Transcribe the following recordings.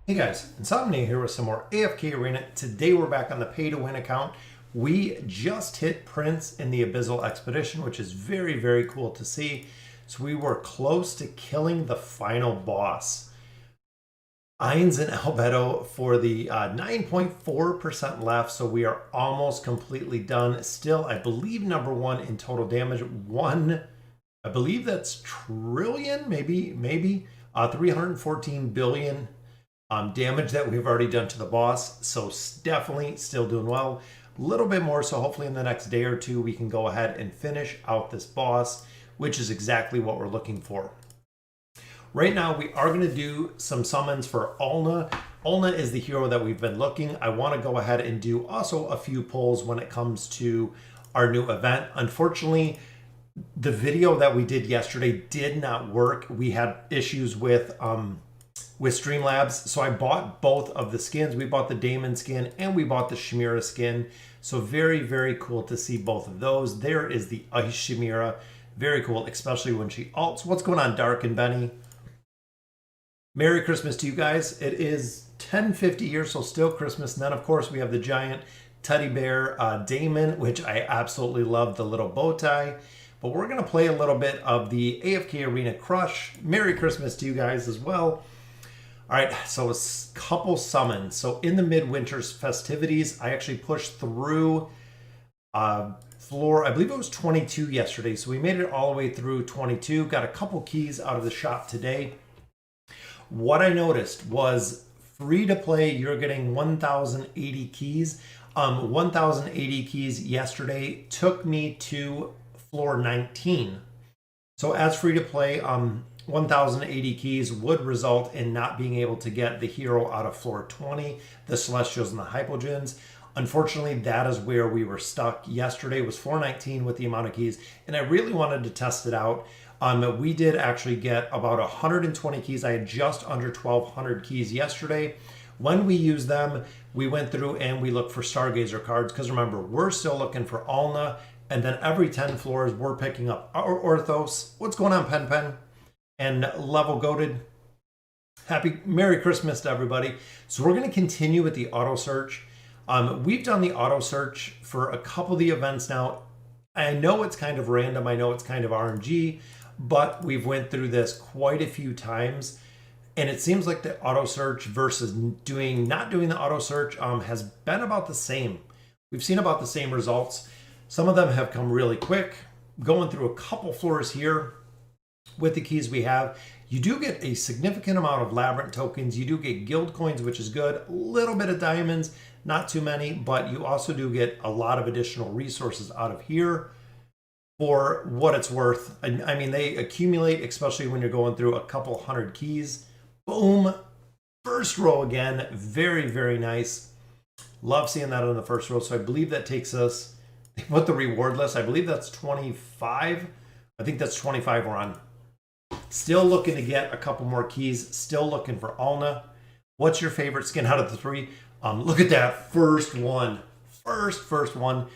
Hey guys, Insomnia here with some more AFK Arena. Today we're back on the pay to win account. We just hit Prince in the Abyssal Expedition, which is very, very cool to see. So we were close to killing the final boss. Ainz and Albedo for the 9.4% left, so we are almost completely done. Still, I believe number one in total damage. I believe that's trillion, maybe 314 billion damage that we've already done to the boss. So definitely still doing well. A little bit more, so hopefully in the next day or two we can go ahead and finish out this boss, which is exactly what we're looking for. Right now we are going to do some summons for Alna. Alna is the hero that we've been looking. I want to go ahead and do also a few pulls when it comes to our new event. Unfortunately, the video that we did yesterday did not work. We had issues with Streamlabs, so I bought both of the skins. We bought the Daemon skin and we bought the Chimera skin. So very, very cool to see both of those. There is the Ice Chimera. Very cool, especially when she ults. What's going on, Dark and Benny? Merry Christmas to you guys. It is 10:50 here, so still Christmas. And then, of course, we have the giant teddy bear Daemon, which I absolutely love, the little bow tie. But we're going to play a little bit of the AFK Arena Crush. Merry Christmas to you guys as well. All right, so a couple summons. So in the Midwinter's festivities, I actually pushed through floor, I believe it was 22 yesterday. So we made it all the way through 22, got a couple keys out of the shop today. What I noticed was free to play, you're getting 1,080 keys. 1,080 keys yesterday took me to floor 19. So as free to play, 1,080 keys would result in not being able to get the hero out of floor 20, the Celestials and the Hypogeans. Unfortunately, that is where we were stuck. Yesterday was floor 19 with the amount of keys, and I really wanted to test it out. We did actually get about 120 keys. I had just under 1,200 keys yesterday. When we used them, we went through and we looked for Stargazer cards, because remember, we're still looking for Alna, and then every 10 floors, we're picking up our Orthos. What's going on, Pen Pen? And Level Goated. Merry Christmas to everybody. So we're going to continue with the auto search. We've done the auto search for a couple of the events now. I know it's kind of random. I know it's kind of RNG, but we've went through this quite a few times. And it seems like the auto search versus not doing the auto search has been about the same. We've seen about the same results. Some of them have come really quick. Going through a couple floors here with the keys we have, you do get a significant amount of Labyrinth tokens. You do get guild coins, which is good. A little bit of diamonds, not too many, but you also do get a lot of additional resources out of here for what it's worth. I mean, they accumulate, especially when you're going through a couple hundred keys. Boom. First row again. Very, very nice. Love seeing that on the first row. So I believe that takes us, they put the reward list. I believe that's 25. I think that's 25 we're on. Still looking to get a couple more keys. Still looking for Alna. What's your favorite skin out of the three? Look at that first one. First one.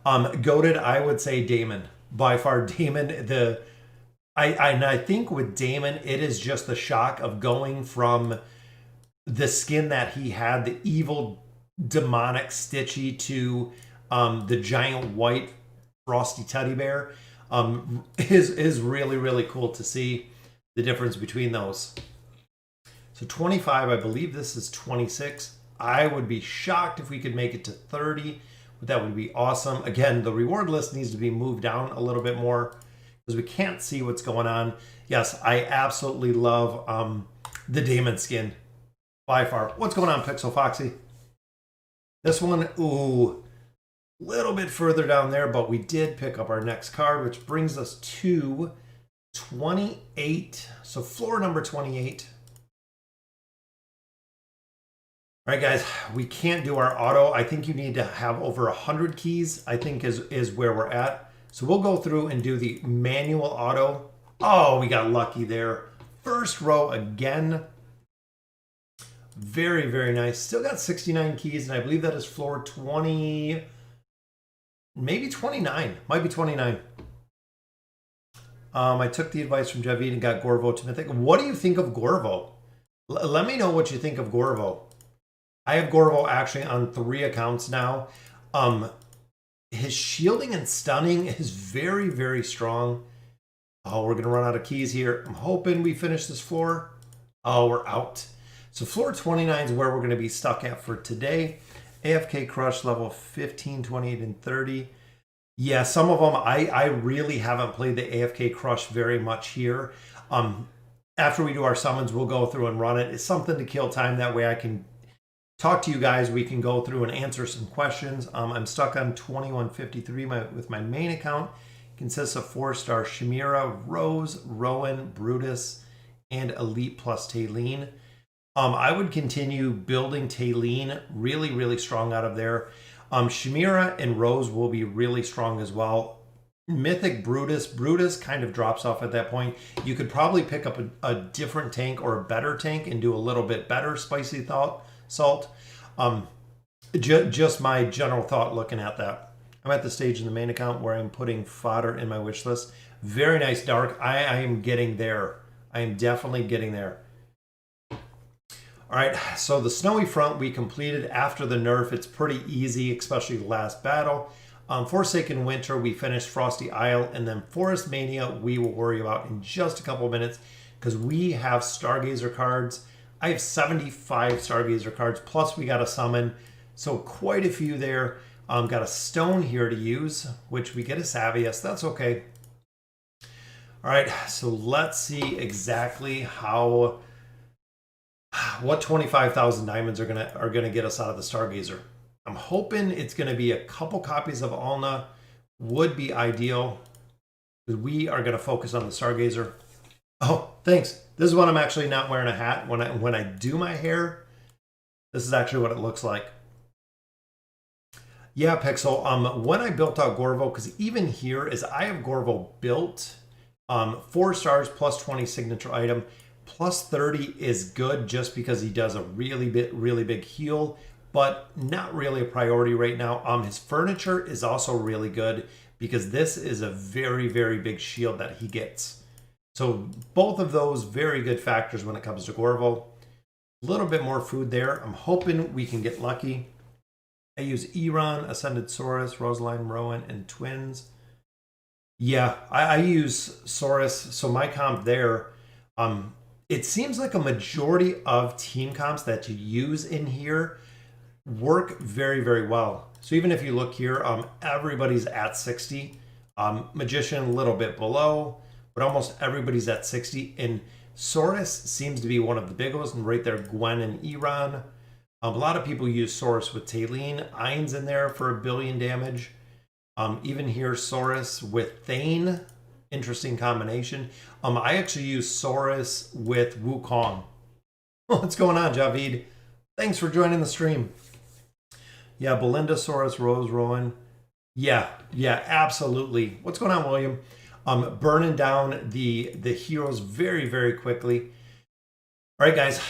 Goated, I would say Daemon. By far, Daemon. I think with Daemon, it is just the shock of going from the skin that he had, the evil demonic Stitchy, to the giant white frosty teddy bear. Is really, really cool to see the difference between those. So 25, I believe this is 26. I would be shocked if we could make it to 30, but that would be awesome. Again, the reward list needs to be moved down a little bit more because we can't see what's going on. Yes, I absolutely love the Daemon skin by far. What's going on, Pixel Foxy? This one, ooh, little bit further down there, but we did pick up our next card, which brings us to 28. So floor number 28. All right, guys, we can't do our auto. I think you need to have over 100 keys, I think is where we're at. So we'll go through and do the manual auto. Oh, we got lucky there. First row again. Very, very nice. Still got 69 keys, and I believe that is floor 20, maybe 29. Might be 29. I took the advice from Javid and got Gorvo to Mythic. What do you think of Gorvo? Let me know what you think of Gorvo. I have Gorvo actually on 3 accounts now. His shielding and stunning is very, very strong. Oh, we're going to run out of keys here. I'm hoping we finish this floor. Oh, we're out. So floor 29 is where we're going to be stuck at for today. AFK Crush level 15, 28, and 30. Yeah, some of them, I really haven't played the AFK Crush very much here. After we do our summons, we'll go through and run it. It's something to kill time. That way I can talk to you guys. We can go through and answer some questions. I'm stuck on 2153 with my main account. It consists of 4-star Chimera, Rose, Rowan, Brutus, and Elite plus Tailene. I would continue building Tailene really, really strong out of there. Chimera and Rose will be really strong as well. Mythic Brutus kind of drops off at that point. You could probably pick up a different tank or a better tank and do a little bit better spicy salt. Just my general thought looking at that. I'm at the stage in the main account where I'm putting fodder in my wish list. Very nice dark. I am getting there. I am definitely getting there. All right, so the Snowy Front we completed after the nerf. It's pretty easy, especially the last battle. Forsaken Winter, we finished Frosty Isle, and then Forest Mania we will worry about in just a couple of minutes because we have Stargazer cards. I have 75 Stargazer cards, plus we got a summon, so quite a few there. Got a stone here to use, which we get a Savius. That's okay. All right, so let's see exactly what 25,000 diamonds are gonna get us out of the Stargazer. I'm hoping it's gonna be a couple copies of Alna. Would be ideal because we are gonna focus on the Stargazer. Oh, thanks. This is when I'm actually not wearing a hat. When I do my hair, this is actually what it looks like. Yeah, Pixel. When I built out Gorvo, because even here is I have Gorvo built, 4 stars plus 20 signature item. Plus 30 is good just because he does a really big heal, but not really a priority right now. His furniture is also really good because this is a very big shield that he gets. So both of those very good factors when it comes to Gorvo. A little bit more food there. I'm hoping we can get lucky. I use Eron, Ascended Saurus, Rosaline, Rowan, and Twins. Yeah, I use Saurus. So my comp there, it seems like a majority of team comps that you use in here work very well. So even if you look here, everybody's at 60. Magician a little bit below, but almost everybody's at 60. And Saurus seems to be one of the big ones, and right there, Gwen and Eron. A lot of people use Saurus with Tailene. Ain's in there for 1 billion damage. Even here, Saurus with Thane. Interesting combination. I actually use Saurus with Wukong. What's going on, Javid? Thanks for joining the stream. Yeah, Belinda, Saurus, Rose, Rowan. Yeah, absolutely. What's going on, William? Burning down the heroes very quickly. All right, guys.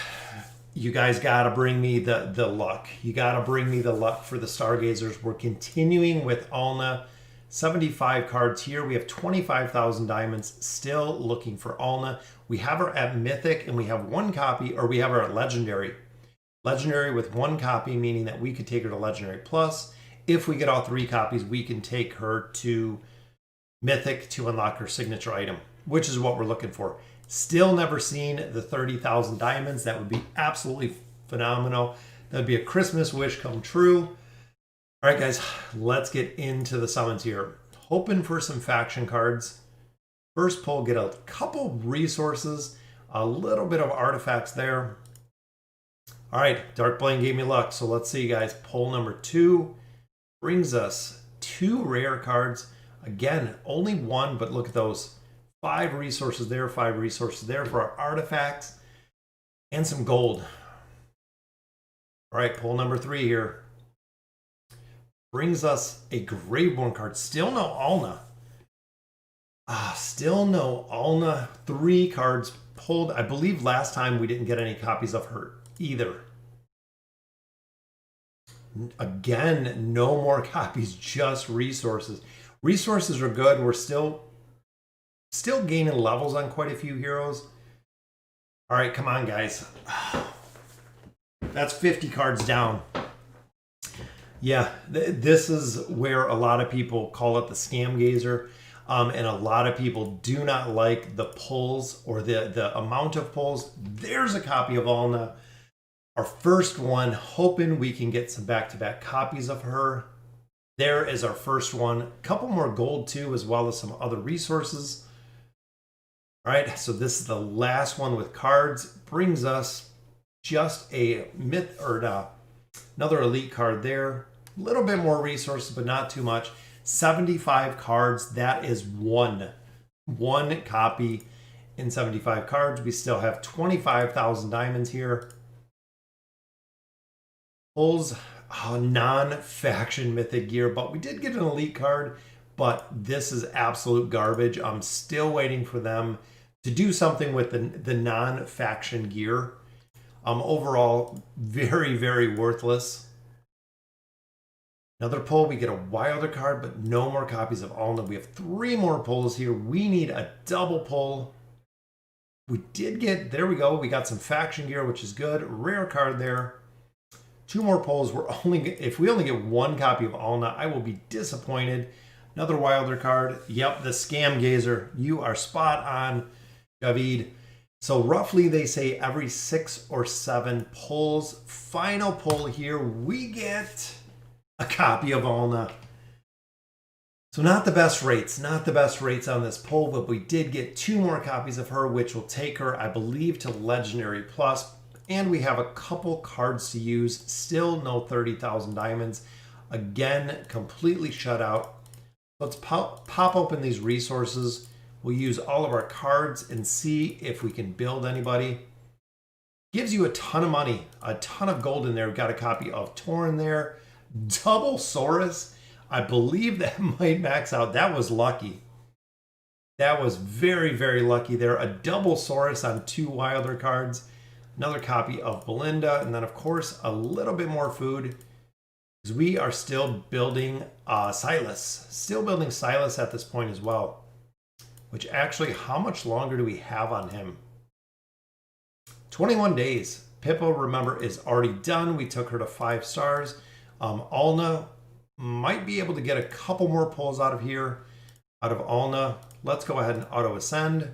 You guys gotta bring me the luck. You gotta bring me the luck for the Stargazers. We're continuing with Alna. 75 cards here. We have 25,000 diamonds. Still looking for Alna. We have her at Mythic, and we have 1 copy, or we have her at Legendary. Legendary with 1 copy, meaning that we could take her to Legendary Plus. If we get all 3 copies, we can take her to Mythic to unlock her signature item, which is what we're looking for. Still never seen the 30,000 diamonds. That would be absolutely phenomenal. That would be a Christmas wish come true. All right, guys, let's get into the summons here. Hoping for some faction cards. First pull, get a couple resources, a little bit of artifacts there. All right, Dark Blade gave me luck, so let's see, guys. Pull number 2 brings us 2 rare cards. Again, only 1, but look at those. 5 resources there, 5 resources there for our artifacts, and some gold. All right, pull number 3 here. Brings us a Graveborn card. Still no Alna. Still no Alna. 3 cards pulled. I believe last time we didn't get any copies of her either. Again, no more copies, just resources. Resources are good. We're still gaining levels on quite a few heroes. All right, come on, guys. That's 50 cards down. Yeah, this is where a lot of people call it the scam gazer. And a lot of people do not like the pulls or the amount of pulls. There's a copy of Alna. Our first one, hoping we can get some back-to-back copies of her. There is our first one. A couple more gold too, as well as some other resources. All right, so this is the last one with cards. Brings us just a myth or another elite card there. A little bit more resources, but not too much. 75 cards. That is one copy in 75 cards. We still have 25,000 diamonds here. Pulls non-faction mythic gear, but we did get an elite card, but this is absolute garbage. I'm still waiting for them to do something with the non-faction gear. Overall, very, very worthless. Another pull, we get a wilder card, but no more copies of Alna. We have 3 more pulls here. We need a double pull. We did get, there we go. We got some faction gear, which is good. Rare card there. 2 more pulls. If we only get 1 copy of Alna, I will be disappointed. Another wilder card. Yep, the scam gazer. You are spot on, Javid. So roughly they say every 6 or 7 pulls. Final pull here, we get a copy of Alna. So not the best rates on this pull, but we did get 2 more copies of her, which will take her, I believe, to Legendary Plus. And we have a couple cards to use. Still no 30,000 diamonds. Again, completely shut out. Let's pop open these resources. We'll use all of our cards and see if we can build anybody. Gives you a ton of money, a ton of gold in there. We've got a copy of Tauren there. Double Saurus. I believe that might max out. That was lucky. That was very, very lucky there. A double Saurus on 2 wilder cards. Another copy of Belinda. And then, of course, a little bit more food. Because we are still building Silas. Still building Silas at this point as well. Which actually, how much longer do we have on him? 21 days. Pippa, remember, is already done. We took her to 5 stars. Alna might be able to get a couple more pulls out of here. Out of Alna. Let's go ahead and auto ascend.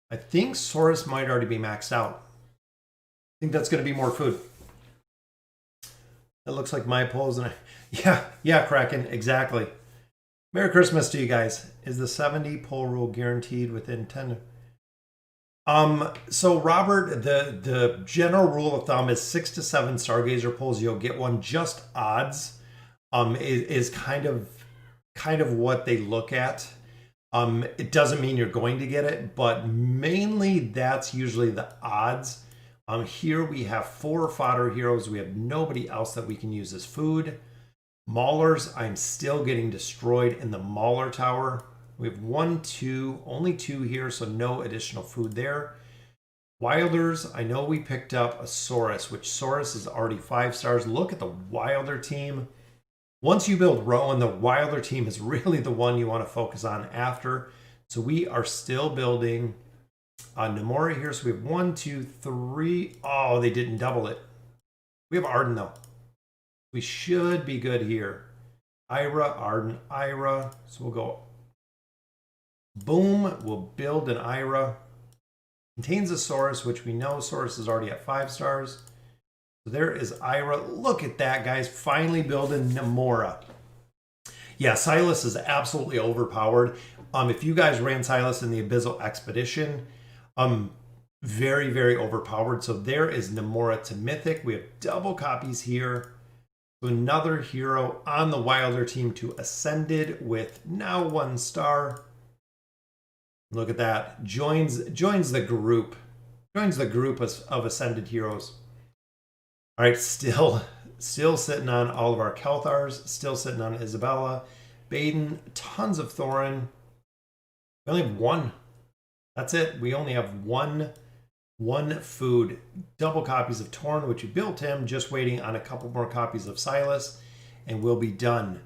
I think Saurus might already be maxed out. I think that's going to be more food. That looks like my pulls. And yeah, Kraken, exactly. Merry Christmas to you guys. Is the 70 pull rule guaranteed within 10? So Robert, the general rule of thumb is 6 to 7 Stargazer pulls. You'll get one. Just odds is kind of what they look at. It doesn't mean you're going to get it, but mainly that's usually the odds. Here we have 4 fodder heroes. We have nobody else that we can use as food. Maulers, I'm still getting destroyed in the Mauler Tower. We have 1, 2, only 2 here, so no additional food there. Wilders, I know we picked up a Saurus, which Saurus is already 5 stars. Look at the Wilder team. Once you build Rowan, the Wilder team is really the one you want to focus on after. So we are still building Namora here. So we have 1, 2, 3. Oh, they didn't double it. We have Arden, though. We should be good here. Ira, Arden, Ira. So we'll go boom. We'll build an Ira. Contains a Saurus, which we know Saurus is already at 5 stars. So there is Ira. Look at that, guys. Finally building Namora. Yeah, Silas is absolutely overpowered. If you guys ran Silas in the Abyssal Expedition, very, very overpowered. So there is Namora to Mythic. We have double copies here. So another hero on the Wilder team to Ascended with now 1 star. Look at that. Joins the group. Joins the group of Ascended heroes. All right, still sitting on all of our Kelthars. Still sitting on Isabella. Baden. Tons of Thorin. We only have 1. That's it. We only have one food. Double copies of Tauren, which we built him. Just waiting on a couple more copies of Silas, and we'll be done.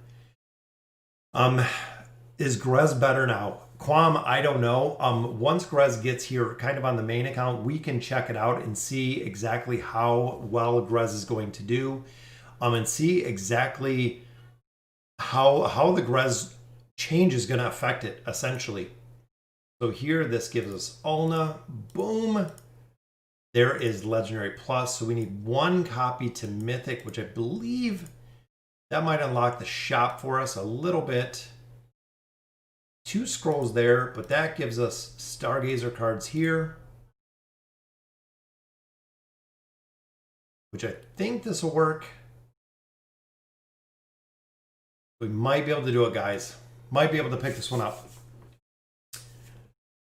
Is Grez better now? Quam, I don't know. Once Grez gets here kind of on the main account, we can check it out and see exactly how well Grez is going to do. And see exactly how the Grez change is going to affect it, essentially. So here, this gives us Ulna. Boom. There is Legendary Plus. So we need 1 copy to Mythic, which I believe that might unlock the shop for us a little bit. 2 scrolls there, but that gives us Stargazer cards here, which I think this will work. We might be able to do it, guys. Might be able to pick this one up.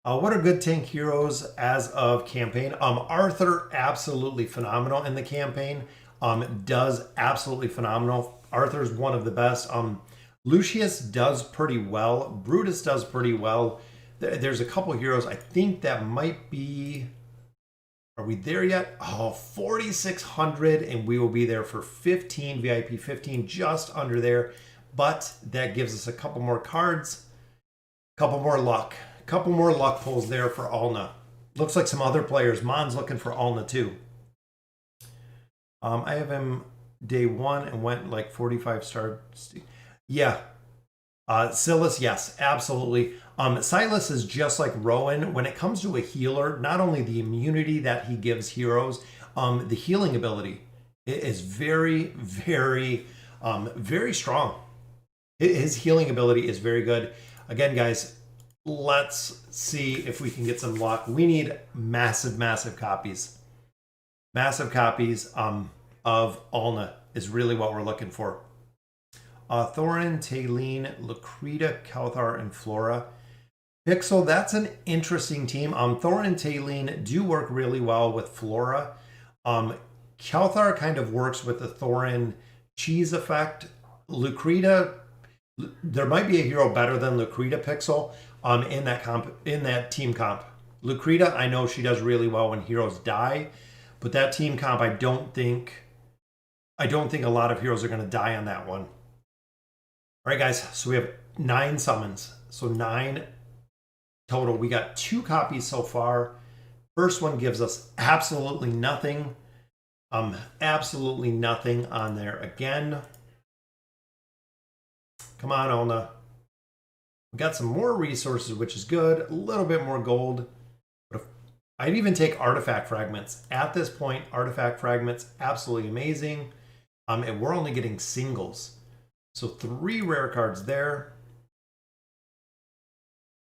What are good tank heroes as of campaign? Arthur, absolutely phenomenal in the campaign. Does absolutely phenomenal. Arthur's one of the best. Lucius does pretty well. Brutus does pretty well. There's a couple heroes. I think that might be... Are we there yet? Oh, 4,600, and we will be there for 15, VIP 15, just under there. But that gives us a couple more cards, a couple more luck pulls there for Ulna. Looks like some other players. Mon's looking for Ulna too. I have him day 1 and went like 45 star. Yeah. Silas, yes, absolutely. Silas is just like Rowan. When it comes to a healer, not only the immunity that he gives heroes, the healing ability is very, very, very strong. His healing ability is very good. Again, guys, let's see if we can get some luck. We need massive copies. Massive copies of Ulna is really what we're looking for. Thorin, Talene, Lucrita, Kelthar, and Flora. Pixel, that's an interesting team. Thorin and Talene do work really well with Flora. Kelthar kind of works with the Thorin cheese effect. Lucrita, there might be a hero better than Lucrita, Pixel, in that team comp. Lucrita, I know she does really well when heroes die, but that team comp, I don't think a lot of heroes are going to die on that one. All right, guys, so we have 9 summons. So 9 total. We got 2 copies so far. First one gives us absolutely nothing. Absolutely nothing on there again. Come on, Ulna. We got some more resources, which is good. A little bit more gold. But I'd even take artifact fragments. At this point, artifact fragments, absolutely amazing. And we're only getting singles. So 3 rare cards there.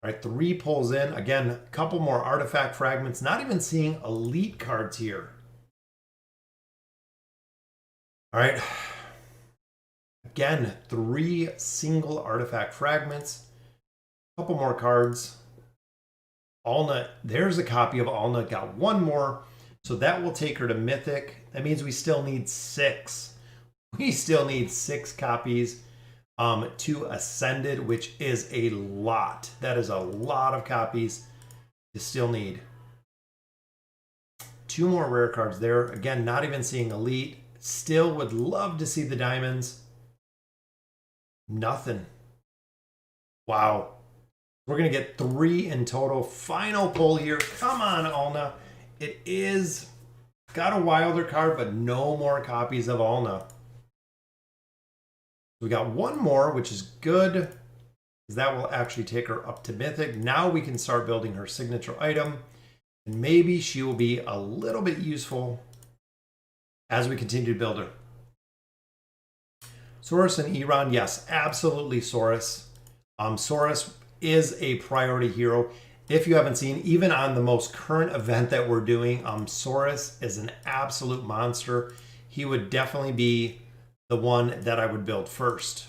All right, 3 pulls in. Again, a couple more artifact fragments. Not even seeing elite cards here. All right. Again, 3 single artifact fragments. A couple more cards. Ulna, there's a copy of Ulna. Got 1 more. So that will take her to Mythic. That means we still need 6. We still need 6 copies to Ascended, which is a lot. That is a lot of copies you still need. 2 more rare cards there. Again, not even seeing Elite. Still would love to see the diamonds. Nothing. Wow. We're going to get 3 in total. Final pull here. Come on, Ulna. It is got a wilder card, but no more copies of Ulna. We got 1 more, which is good, because that will actually take her up to Mythic. Now we can start building her signature item, and maybe she will be a little bit useful as we continue to build her. Saurus and Iran, yes, absolutely Saurus. Saurus is a priority hero. If you haven't seen, even on the most current event that we're doing, Saurus is an absolute monster. He would definitely be the one that I would build first.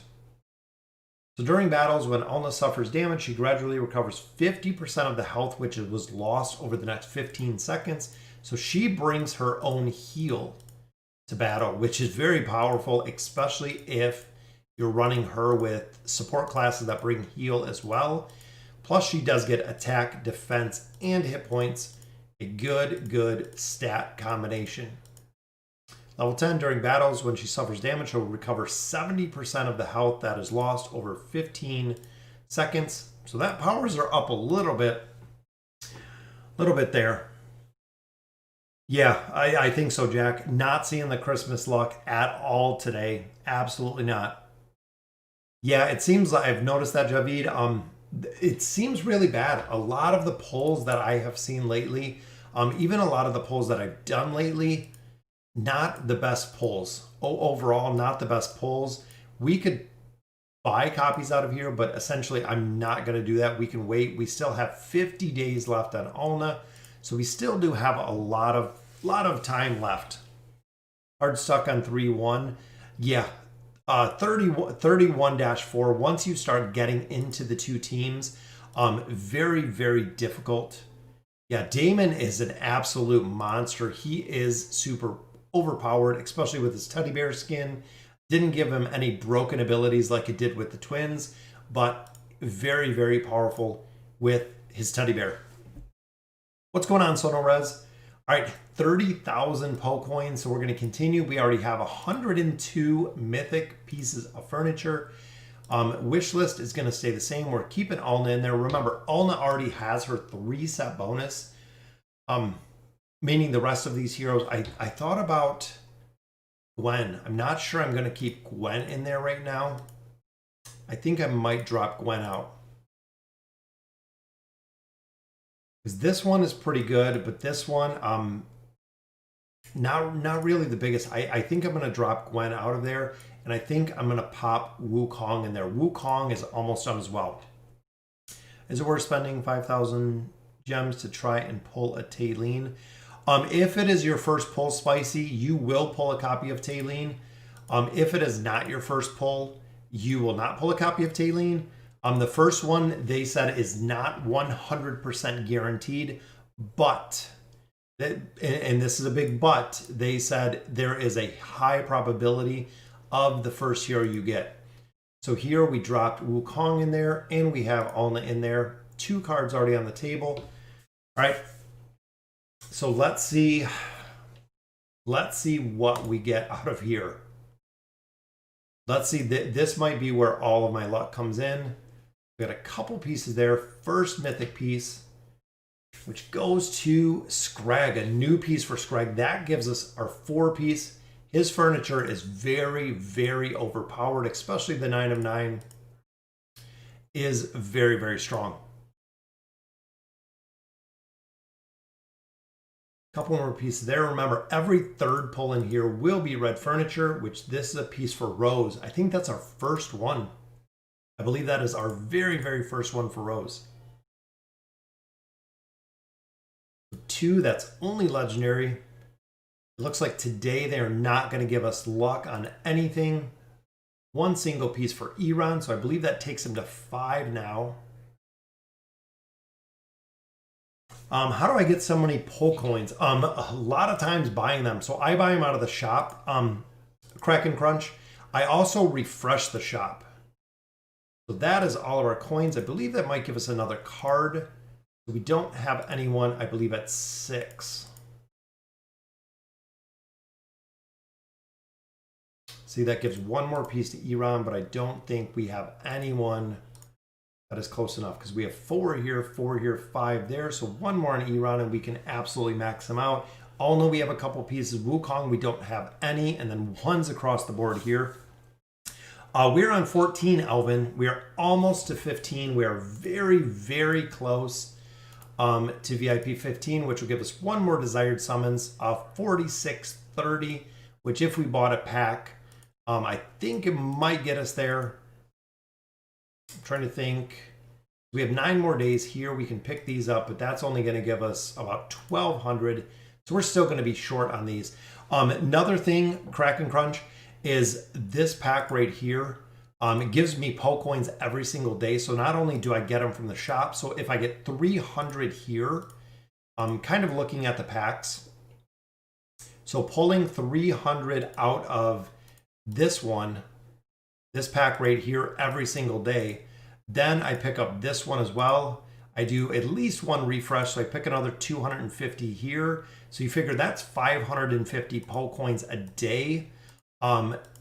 So during battles, when Ulna suffers damage, she gradually recovers 50% of the health which was lost over the next 15 seconds. So she brings her own heal to battle, which is very powerful, especially if you're running her with support classes that bring heal as well. Plus, she does get attack, defense, and hit points. A good stat combination. Level 10, during battles, when she suffers damage, she'll recover 70% of the health that is lost over 15 seconds. So that powers are up a little bit there. Yeah, I think so, Jack. Not seeing the Christmas luck at all today. Absolutely not. Yeah, it seems like I've noticed that, Javid. It seems really bad. A lot of the polls that I have seen lately, even a lot of the polls that I've done lately, not the best polls. Overall, not the best polls. We could buy copies out of here, but essentially I'm not going to do that. We can wait. We still have 50 days left on Alna, so we still do have a lot of time left. Hard stuck on 3-1. Yeah, 31-4. Once you start getting into the two teams, very, very difficult. Yeah, Damon is an absolute monster. He is super overpowered, especially with his teddy bear skin. Didn't give him any broken abilities like it did with the twins, but very, very powerful with his teddy bear. What's going on, SonoRez? All right, 30,000 Poe coins. So we're going to continue. We already have 102 mythic pieces of furniture. Wish list is going to stay the same. We're keeping Alna in there. Remember, Alna already has her 3-set bonus, meaning the rest of these heroes. I thought about Gwen. I'm not sure I'm going to keep Gwen in there right now. I think I might drop Gwen out. Because this one is pretty good, but this one, not really the biggest. I think I'm going to drop Gwen out of there, and I think I'm going to pop Wukong in there. Wukong is almost done as well. Is it worth spending 5,000 gems to try and pull a Talene? If it is your first pull, Spicy, you will pull a copy of Talene. If it is not your first pull, you will not pull a copy of Talene. The first one, they said, is not 100% guaranteed, but, and this is a big but, they said there is a high probability of the first hero you get. So here we dropped Wukong in there, and we have Alna in there. 2 cards already on the table. All right. So let's see what we get out of here. Let's see, this might be where all of my luck comes in. We got a couple pieces there. First mythic piece, which goes to Scrag, a new piece for Scrag. That gives us our 4-piece. His furniture is very, very overpowered, especially the 9 of 9 is very, very strong. Couple more pieces there. Remember, every third pull in here will be red furniture, which this is a piece for Rose. I think that's our first one. I believe that is our very, very first one for Rose. 2, that's only legendary. It looks like today they are not going to give us luck on anything. 1 single piece for Iran, so I believe that takes him to 5 now. How do I get so many Poe coins? A lot of times buying them. So I buy them out of the shop, Crack and Crunch. I also refresh the shop. So that is all of our coins. I believe that might give us another card. We don't have anyone, I believe, at 6. See, that gives 1 more piece to Iran, but I don't think we have anyone that is close enough because we have 4 here, 5 there. So 1 more on Iran and we can absolutely max them out. All know we have a couple pieces. Wukong, we don't have any. And then 1's across the board here. We're on 14, Elvin. We are almost to 15. We are very, very close to VIP 15, which will give us 1 more desired summons of 46.30, which if we bought a pack, I think it might get us there. I'm trying to think. We have 9 more days here. We can pick these up, but that's only going to give us about 1,200. So we're still going to be short on these. Another thing, Crack and Crunch, is this pack right here. It gives me Poe coins every single day. So not only do I get them from the shop, so if I get 300 here, I'm kind of looking at the packs. So pulling 300 out of this one, this pack right here every single day. Then I pick up this one as well. I do at least 1 refresh, so I pick another 250 here. So you figure that's 550 Poe coins a day.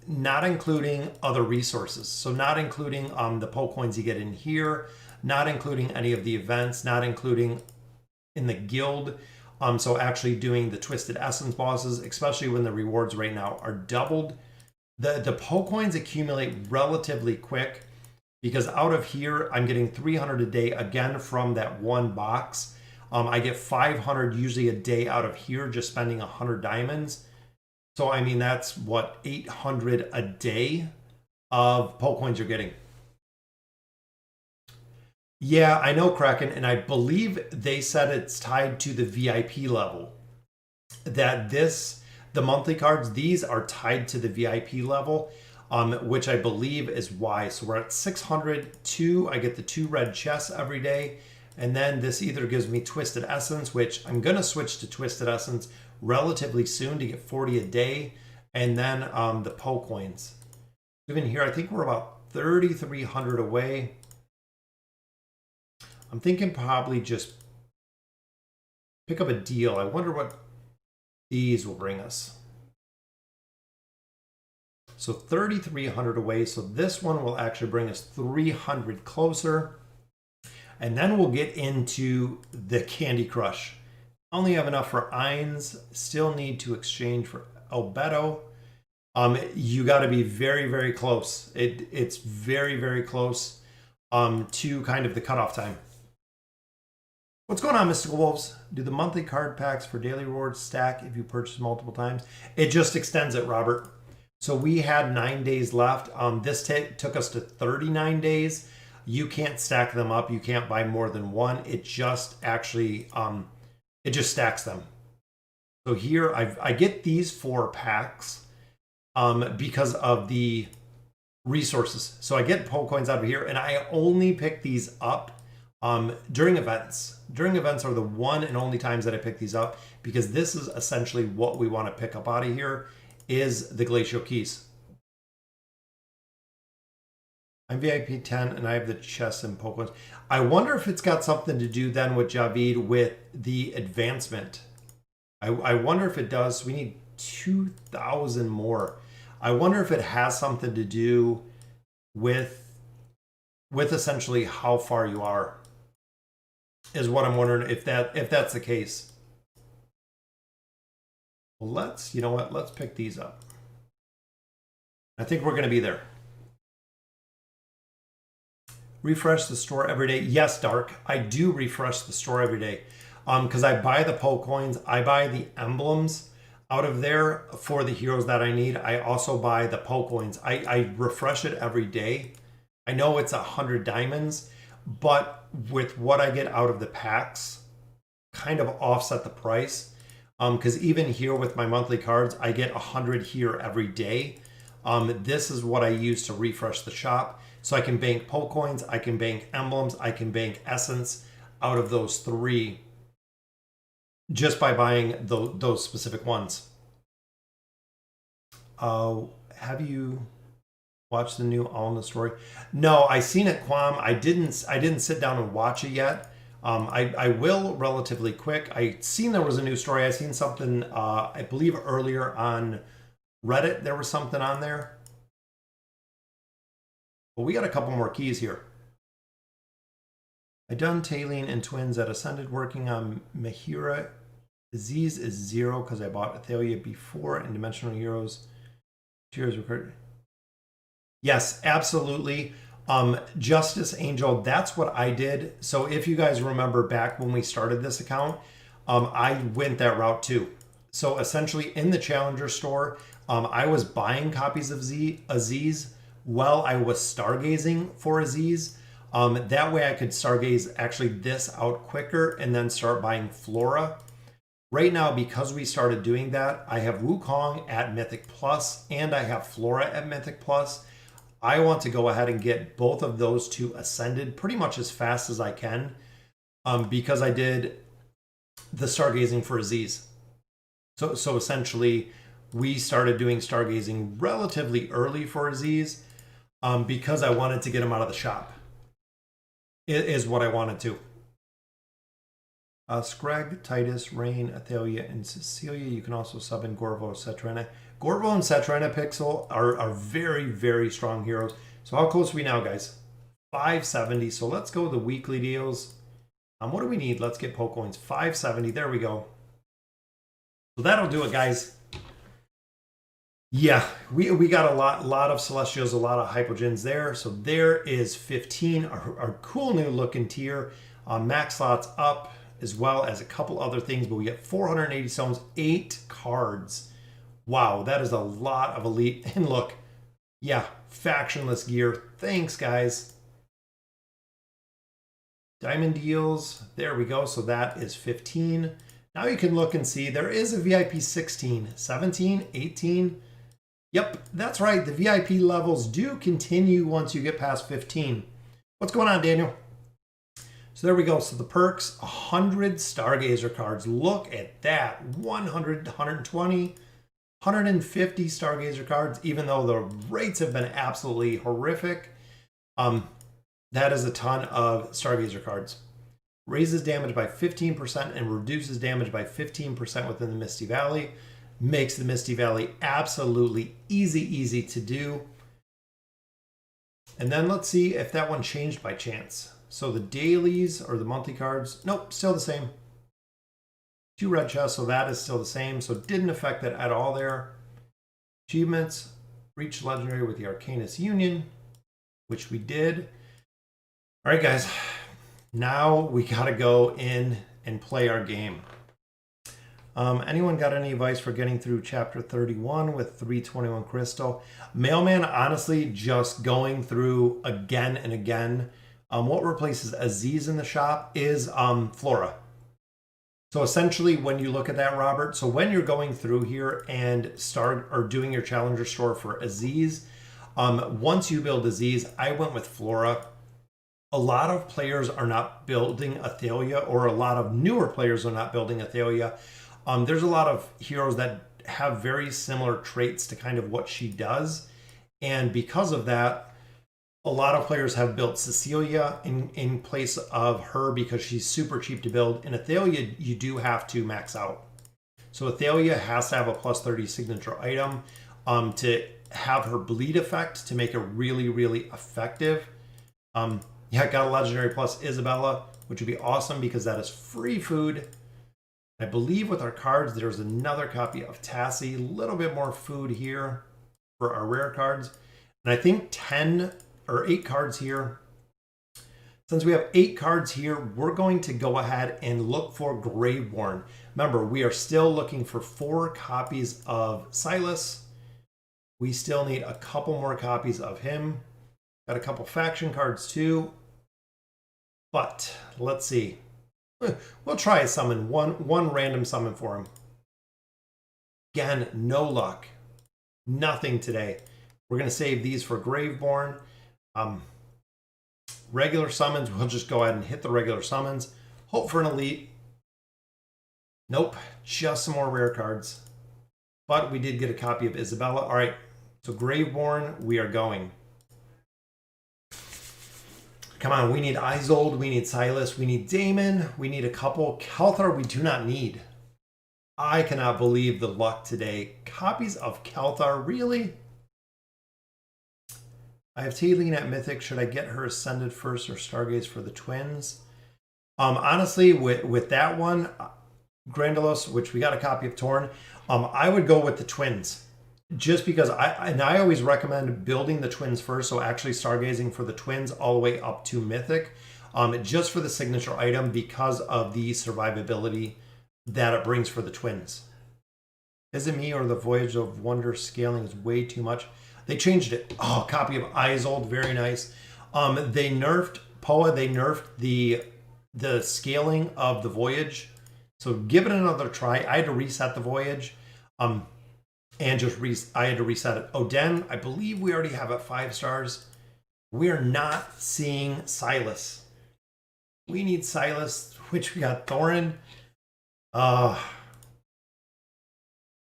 not including other resources. So not including the Poke Coins you get in here, not including any of the events, not including in the guild. So actually doing the Twisted Essence bosses, especially when the rewards right now are doubled. The Poke Coins accumulate relatively quick because out of here, I'm getting 300 a day again from that one box. I get 500 usually a day out of here, just spending 100 diamonds. So, I mean, that's what, 800 a day of Poke Coins you're getting. Yeah, I know, Kraken, and I believe they said it's tied to the VIP level. That the monthly cards, these are tied to the VIP level, which I believe is why. So we're at 602. I get the 2 red chests every day. And then this either gives me Twisted Essence, which I'm going to switch to Twisted Essence relatively soon to get 40 a day. And then the Poke Coins. Even here, I think we're about 3,300 away. I'm thinking probably just pick up a deal. I wonder what these will bring us. So 3,300 away. So this one will actually bring us 300 closer. And then we'll get into the Candy Crush. Only have enough for Ainz. Still need to exchange for Albedo. You got to be very, very close. It's very, very close to kind of the cutoff time. What's going on, Mystical Wolves? Do the monthly card packs for daily rewards stack if you purchase multiple times? It just extends it, Robert. So we had 9 days left. This took us to 39 days. You can't stack them up. You can't buy more than one. It just actually, it just stacks them. So here I get these 4 packs because of the resources. So I get Poke Coins out of here, and I only pick these up during events. During events are the one and only times that I pick these up, because this is essentially what we want to pick up out of here is the Glacial Keys. I'm VIP 10 and I have the chests and Poke Coins. I wonder if it's got something to do then with Javid with the advancement. I wonder if it does. We need 2,000 more. I wonder if it has something to do with essentially how far you are, is what I'm wondering if that's the case. Well, you know what? Let's pick these up. I think we're going to be there. Refresh the store every day. Yes, Dark. I do refresh the store every day because I buy the Poke Coins. I buy the emblems out of there for the heroes that I need. I also buy the Poke Coins. I refresh it every day. I know it's 100 diamonds, but with what I get out of the packs, kind of offset the price. Because even here with my monthly cards, I get 100 here every day. This is what I use to refresh the shop. So I can bank Poke Coins, I can bank emblems, I can bank essence out of those 3 just by buying those specific ones. Have you watched the new All in the Story? No, I seen it, Quam. I didn't sit down and watch it yet. I will relatively quick. I seen there was a new story. I seen something, I believe earlier on Reddit, there was something on there. Well, we got a couple more keys here. I done Tailene and Twins at Ascended, working on Mahira. Aziz is 0 because I bought Athalia before, and Dimensional Heroes. Cheers, recorded. Yes, absolutely. Justice Angel, that's what I did. So if you guys remember back when we started this account, I went that route too. So essentially in the Challenger store, I was buying copies of Aziz while I was stargazing for Aziz. That way I could stargaze actually this out quicker and then start buying Flora. Right now, because we started doing that, I have Wukong at Mythic Plus and I have Flora at Mythic Plus. I want to go ahead and get both of those 2 ascended pretty much as fast as I can because I did the stargazing for Aziz. So essentially, we started doing stargazing relatively early for Aziz because I wanted to get him out of the shop, is what I wanted to. Scrag, Titus, Rain, Athalia, and Cecilia. You can also sub in Gorvo, Cetrena. Gorvo and Cetrena Pixel are very, very strong heroes. So how close are we now, guys? 570. So let's go with the weekly deals. What do we need? Let's get Pokecoins. 570. There we go. So that'll do it, guys. Yeah, we got a lot of Celestials, a lot of Hypogens there. So there is 15, our cool new looking tier. Max slots up, as well as a couple other things, but we get 480 stones, 8 cards. Wow, that is a lot of elite. And look, yeah, factionless gear. Thanks, guys. Diamond deals, there we go. So that is 15. Now you can look and see there is a VIP 16, 17, 18. Yep, that's right. The VIP levels do continue once you get past 15. What's going on, Daniel? So there we go. So the perks, 100 Stargazer cards. Look at that. 100, 120, 150 Stargazer cards, even though the rates have been absolutely horrific. That is a ton of Stargazer cards. Raises damage by 15% and reduces damage by 15% within the Misty Valley. Makes the Misty Valley absolutely easy to do. And then let's see if that one changed by chance. So the dailies or the monthly cards, nope, still the same. 2 red chests, so that is still the same. So it didn't affect that at all there. Achievements, reach legendary with the Arcanus Union, which we did. All right, guys, now we gotta go in and play our game. Anyone got any advice for getting through chapter 31 with 321 crystal? Mailman, honestly, just going through again and again. What replaces Aziz in the shop is Flora. So essentially, when you look at that, Robert, so when you're going through here and start or doing your challenger store for Aziz, once you build Aziz, I went with Flora. A lot of players are not building Athalia, or a lot of newer players are not building Athalia. There's a lot of heroes that have very similar traits to kind of what she does. And because of that, a lot of players have built Cecilia in place of her because she's super cheap to build. In Athalia, you do have to max out. So Athalia has to have a plus 30 signature item to have her bleed effect to make it really effective. Yeah, got a legendary plus Isabella, which would be awesome because that is free food. I believe with our cards, there's another copy of Tassie. A little bit more food here for our rare cards. And I think 10 or 8 cards here. Since we have 8 cards here, we're going to go ahead and look for Graveborn. Remember, we are still looking for 4 copies of Silas. We still need a couple more copies of him. Got a couple faction cards too. But let's see. We'll try a summon, one random summon for him. Again, no luck. Nothing today. We're going to save these for Graveborn. Regular summons, we'll just go ahead and hit the regular summons. Hope for an elite. Nope, just some more rare cards. But we did get a copy of Isabella. All right, so Graveborn, we are going. Come on, we need Isolde, we need Silas, we need Damon, we need a couple. Kelthar we do not need. I cannot believe the luck today. Copies of Kelthar, really? I have Tailene at Mythic. Should I get her Ascended first or Stargaze for the twins? Honestly, with that one, Grandalos, which we got a copy of Torn, I would go with the twins. Just because I always recommend building the twins first, so actually stargazing for the twins all the way up to Mythic, just for the signature item because of the survivability that it brings for the twins. Is it me or the Voyage of Wonder scaling is way too much? They changed it. Oh, copy of Isolde, very nice. They nerfed Poa, they nerfed the scaling of the Voyage. So give it another try. I had to reset the Voyage. And I had to reset it. Oden, I believe we already have at 5 stars. We're not seeing Silas. We need Silas, which we got Thorin.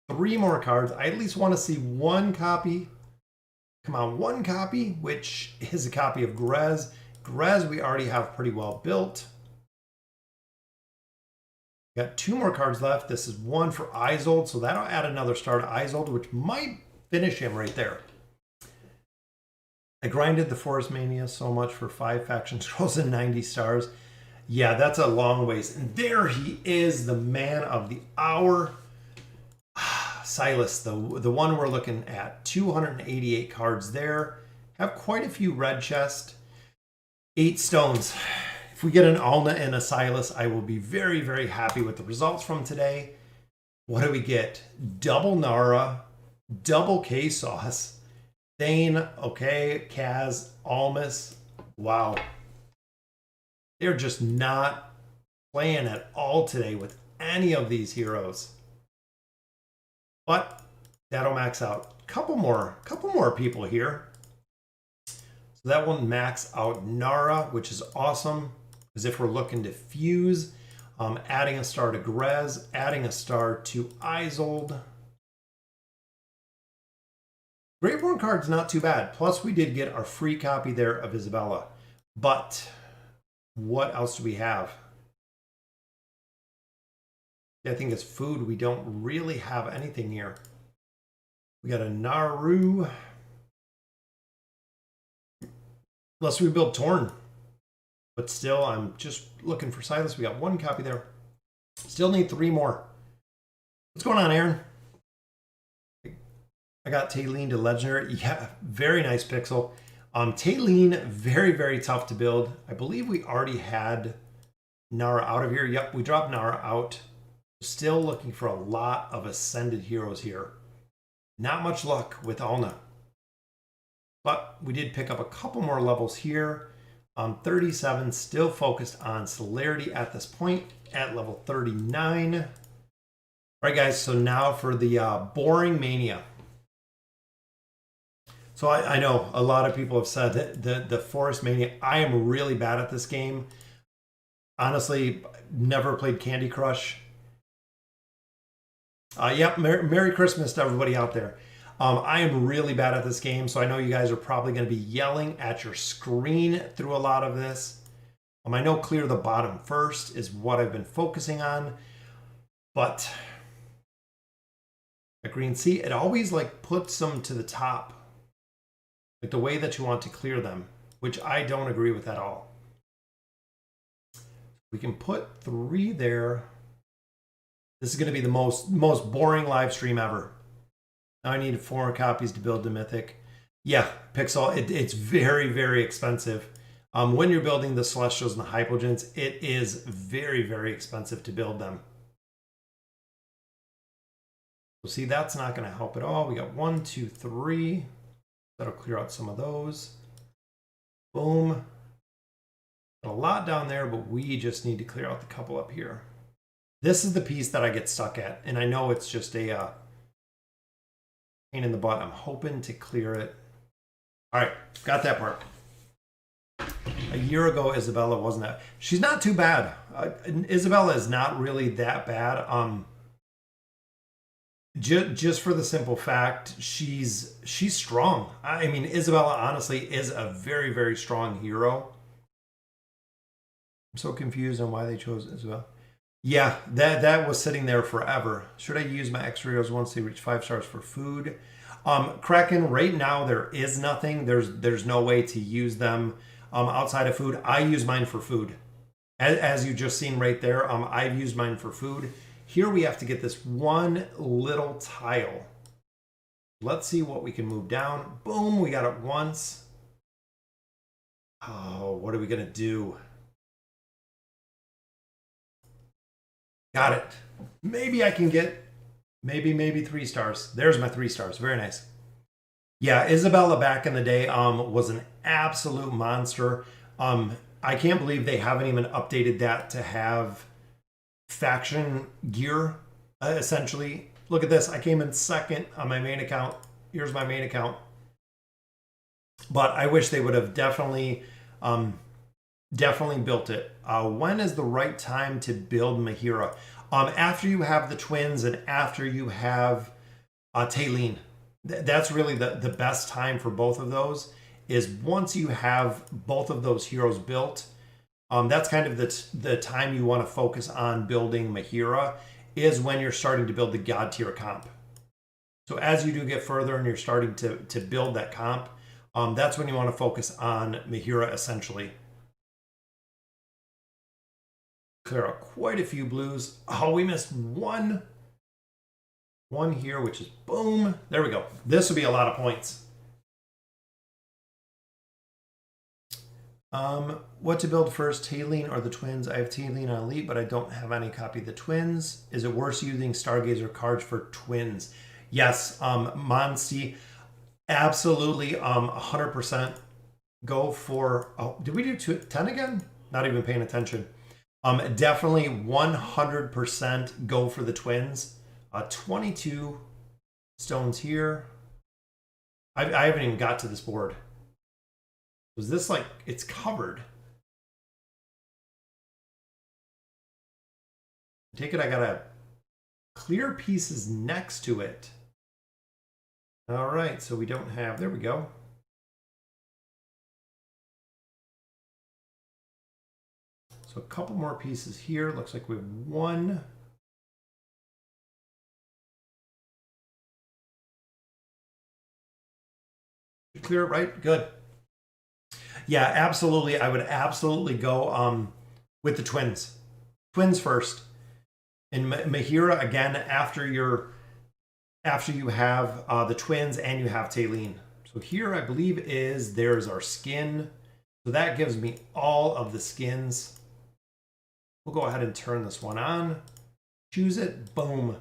3 more cards. I at least want to see 1 copy. Come on, 1 copy, which is a copy of Grez. Grez we already have pretty well built. Got 2 more cards left. This is 1 for Isolde, so that'll add another star to Isolde, which might finish him right there. I grinded the Forest Mania so much for 5 faction scrolls and 90 stars. Yeah, that's a long ways. And there he is, the man of the hour. Silas, the one we're looking at. 288 cards there. Have quite a few red chests. 8 stones. If we get an Alna and a Silas, I will be very, very happy with the results from today. What do we get? Double Nara, double K-Sauce, Thane, okay, Kaz, Almas. Wow. They're just not playing at all today with any of these heroes. But that'll max out. Couple more people here. So that will max out Nara, which is awesome. Because if we're looking to fuse, adding a star to Grez, adding a star to Isolde. Graveborn card's not too bad. Plus, we did get our free copy there of Isabella. But what else do we have? I think it's food. We don't really have anything here. We got a Naru. Unless we build Torn. But still, I'm just looking for Silas. We got 1 copy there. Still need 3 more. What's going on, Aaron? I got Tailene to Legendary. Yeah, very nice pixel. Tailene, very, very tough to build. I believe we already had Nara out of here. Yep, we dropped Nara out. Still looking for a lot of Ascended heroes here. Not much luck with Alna. But we did pick up a couple more levels here. 37, still focused on Celerity at this point at level 39. All right, guys, so now for the Boring Mania. So I know a lot of people have said that the Forest Mania, I am really bad at this game. Honestly, never played Candy Crush. Yep, Merry Christmas to everybody out there. I am really bad at this game, so I know you guys are probably going to be yelling at your screen through a lot of this. I know clear the bottom first is what I've been focusing on, but a green sea, it always like puts them to the top, like the way that you want to clear them, which I don't agree with at all. We can put 3 there. This is going to be the most boring live stream ever. Now I need 4 copies to build the Mythic. Yeah, Pixel, it's very, very expensive. When you're building the Celestials and the Hypogeans, it is very, very expensive to build them. So see, that's not going to help at all. We got 1, 2, 3. That'll clear out some of those. Boom. Got a lot down there, but we just need to clear out the couple up here. This is the piece that I get stuck at, and I know it's just a pain in the butt. I'm hoping to clear it. All right, got that part. A year ago, Isabella wasn't that. She's not too bad. Isabella is not really that bad. Just for the simple fact, she's strong. I mean, Isabella honestly is a very, very strong hero. I'm so confused on why they chose Isabella. Yeah, that was sitting there forever. Should I use my extra heroes once they reach 5 stars for food? Kraken, right now there is nothing. There's no way to use them outside of food. I use mine for food. As you just seen right there, I've used mine for food. Here we have to get this one little tile. Let's see what we can move down. Boom, we got it once. Oh, what are we gonna do? Got it. Maybe I can get maybe 3 stars. There's my 3 stars. Very nice. Yeah, Isabella back in the day was an absolute monster. I can't believe they haven't even updated that to have faction gear, essentially. Look at this. I came in second on my main account. Here's my main account. But I wish they would have definitely built it. When is the right time to build Mahira? After you have the twins and after you have Tailene. That's really the best time for both of those, is once you have both of those heroes built. That's kind of the time you want to focus on building Mahira, is when you're starting to build the God tier comp. So as you do get further and you're starting to build that comp, that's when you want to focus on Mahira essentially. Clear out quite a few blues. Oh, we missed one here, which is boom. There we go. This will be a lot of points. What to build first, Talene or the Twins? I have Talene on Elite, but I don't have any copy of the Twins. Is it worth using Stargazer cards for Twins? Yes, Monsty, absolutely, 100% go for, oh, did we do 10 again? Not even paying attention. Definitely 100% go for the Twins. 22 stones here. I haven't even got to this board. Was this like, it's covered? I take it I gotta clear pieces next to it. All right, so we don't have, there we go. So a couple more pieces here. Looks like we have one. Clear it, right? Good. Yeah, absolutely. I would absolutely go with the Twins. Twins first. And Mahira, again, after you have the Twins and you have Talene. So here, I believe, there's our skin. So that gives me all of the skins. We'll go ahead and turn this one on. Choose it. Boom.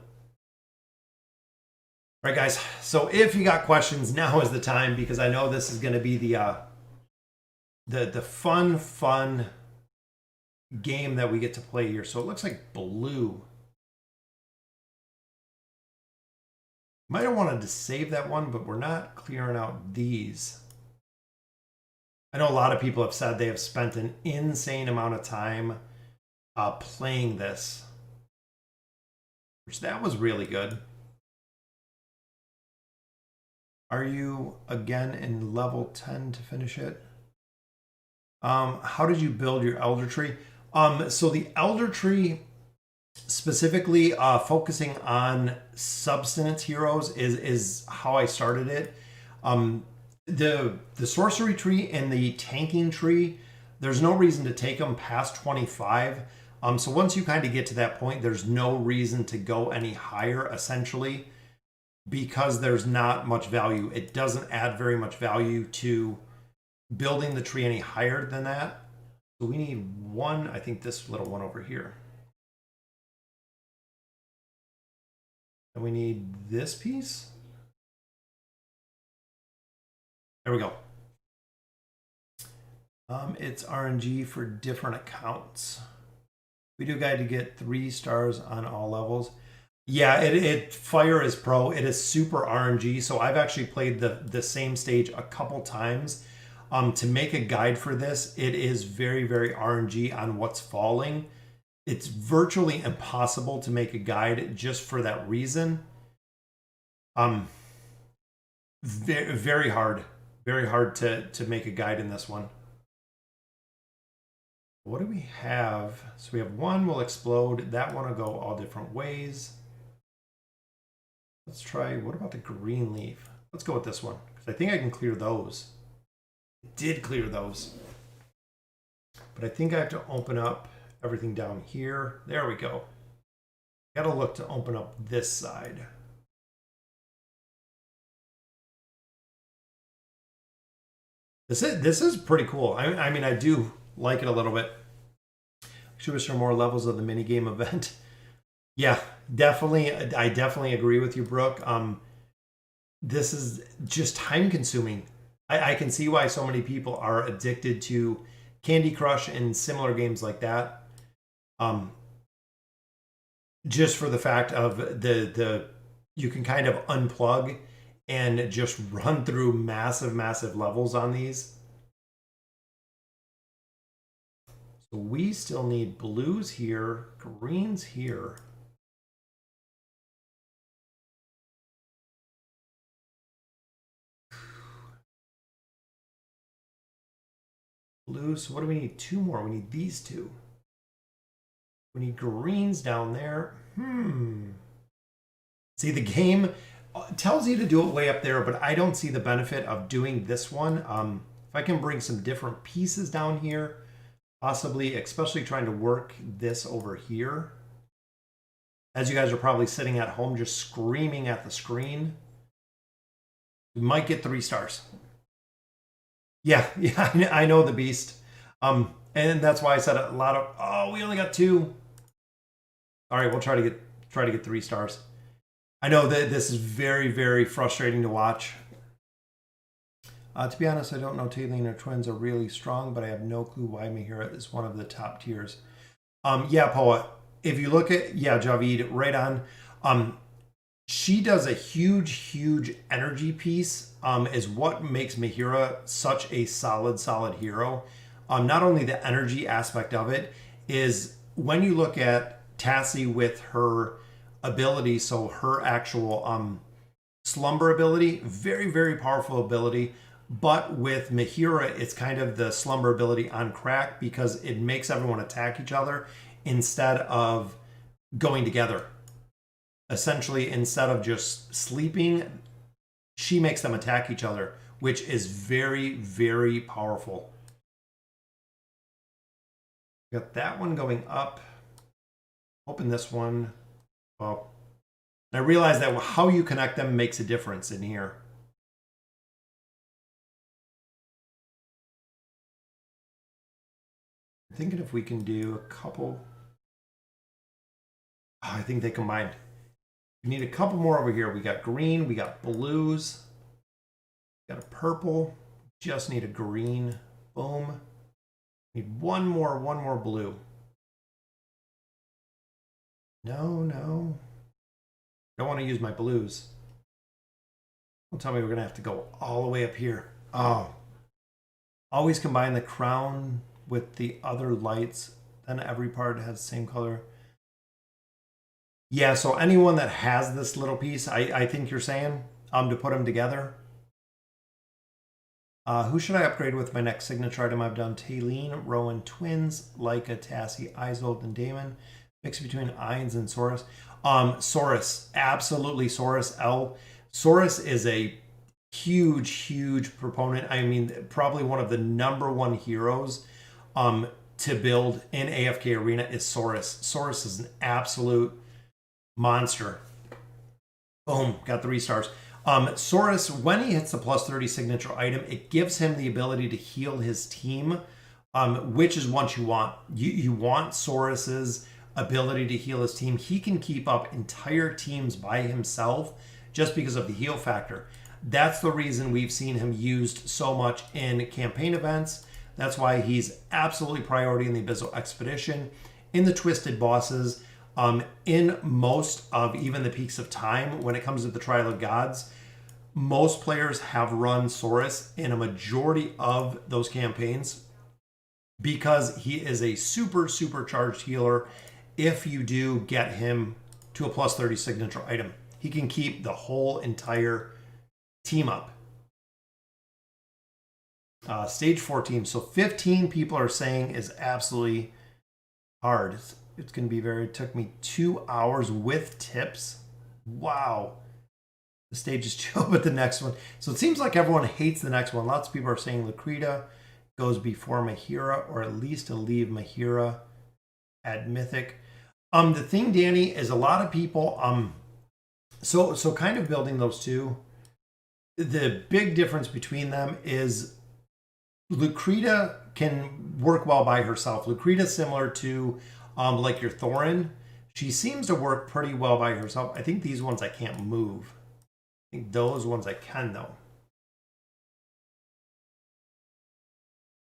All right, guys. So if you got questions, now is the time, because I know this is going to be the fun game that we get to play here. So it looks like blue. Might have wanted to save that one, but we're not clearing out these. I know a lot of people have said they have spent an insane amount of time playing this, which that was really good. Are you again in level 10 to finish it? How did you build your Elder Tree? So the Elder Tree, specifically focusing on substance heroes, is how I started it. The sorcery tree and the tanking tree, there's no reason to take them past 25. So once you kind of get to that point, there's no reason to go any higher, essentially, because there's not much value. It doesn't add very much value to building the tree any higher than that. So we need one, I think this little one over here. And we need this piece. There we go. It's RNG for different accounts. We do guide to get 3 stars on all levels. Yeah, it Fire is pro. It is super RNG. So I've actually played the same stage a couple times. To make a guide for this, it is very, very RNG on what's falling. It's virtually impossible to make a guide just for that reason. Very, very hard to make a guide in this one. What do we have? So we have one will explode. That one will go all different ways. Let's try, what about the green leaf? Let's go with this one, because I think I can clear those. It did clear those. But I think I have to open up everything down here. There we go. Gotta look to open up this side. This is pretty cool. I mean, I do like it a little bit. Should we show more levels of the minigame event? Yeah, definitely. I definitely agree with you, Brooke. This is just time consuming. I can see why so many people are addicted to Candy Crush and similar games like that. Just for the fact of the you can kind of unplug and just run through massive levels on these. So we still need blues here, greens here. blue. So what do we need? Two more. We need these two. We need greens down there. See, the game tells you to do it way up there, but I don't see the benefit of doing this one. If I can bring some different pieces down here, possibly, especially trying to work this over here. As you guys are probably sitting at home just screaming at the screen, we might get 3 stars. Yeah, I know the beast. And that's why I said a lot of, oh, we only got 2. All right, we'll try to get 3 stars. I know that this is very, very frustrating to watch. To be honest, I don't know Talene or Twins are really strong, but I have no clue why Mahira is one of the top tiers. Yeah, Poa, if you look at, Javid, right on. She does a huge energy piece, is what makes Mahira such a solid hero. Not only the energy aspect of it is when you look at Tassie with her ability, so her actual slumber ability, very, very powerful ability. But with Mahira, it's kind of the slumber ability on crack because it makes everyone attack each other instead of going together. Essentially, instead of just sleeping, she makes them attack each other, which is very, very powerful. Got that one going up. Hoping this one, well, I realize that how you connect them makes a difference in here. I'm thinking if we can do a couple. Oh, I think they combined. We need a couple more over here. We got green, we got blues, got a purple, just need a green. Boom. Need one more blue. No. Don't want to use my blues. Don't tell me we're going to have to go all the way up here. Oh. Always combine the crown with the other lights. Then every part has the same color. Yeah, so anyone that has this little piece, I think you're saying, to put them together. Who should I upgrade with my next signature item? I've done Talene, Rowan, Twins, Leica, Tassie, Isolde, and Damon. Mix between Ainz and Saurus. Saurus, absolutely Saurus L. Saurus is a huge proponent. I mean, probably one of the #1 heroes to build in AFK Arena is Saurus. Saurus is an absolute monster. Boom, got 3 stars. Saurus, when he hits the +30 signature item, it gives him the ability to heal his team, which is what you want. You want Saurus's ability to heal his team. He can keep up entire teams by himself just because of the heal factor. That's the reason we've seen him used so much in campaign events. That's why he's absolutely priority in the Abyssal Expedition, in the Twisted Bosses, in most of even the Peaks of Time. When it comes to the Trial of Gods, most players have run Saurus in a majority of those campaigns because he is a supercharged healer. If you do get him to a +30 signature item, he can keep the whole entire team up. Stage 14. So 15 people are saying is absolutely hard. It's going to be it took me 2 hours with tips. Wow. The stage is chill, but the next one. So it seems like everyone hates the next one. Lots of people are saying Lucrita goes before Mahira, or at least to leave Mahira at Mythic. The thing, Danny, is a lot of people, so kind of building those two, the big difference between them is Lucrita can work well by herself. Lucrita is similar to like your Thorin. She seems to work pretty well by herself. I think these ones I can't move. I think those ones I can, though.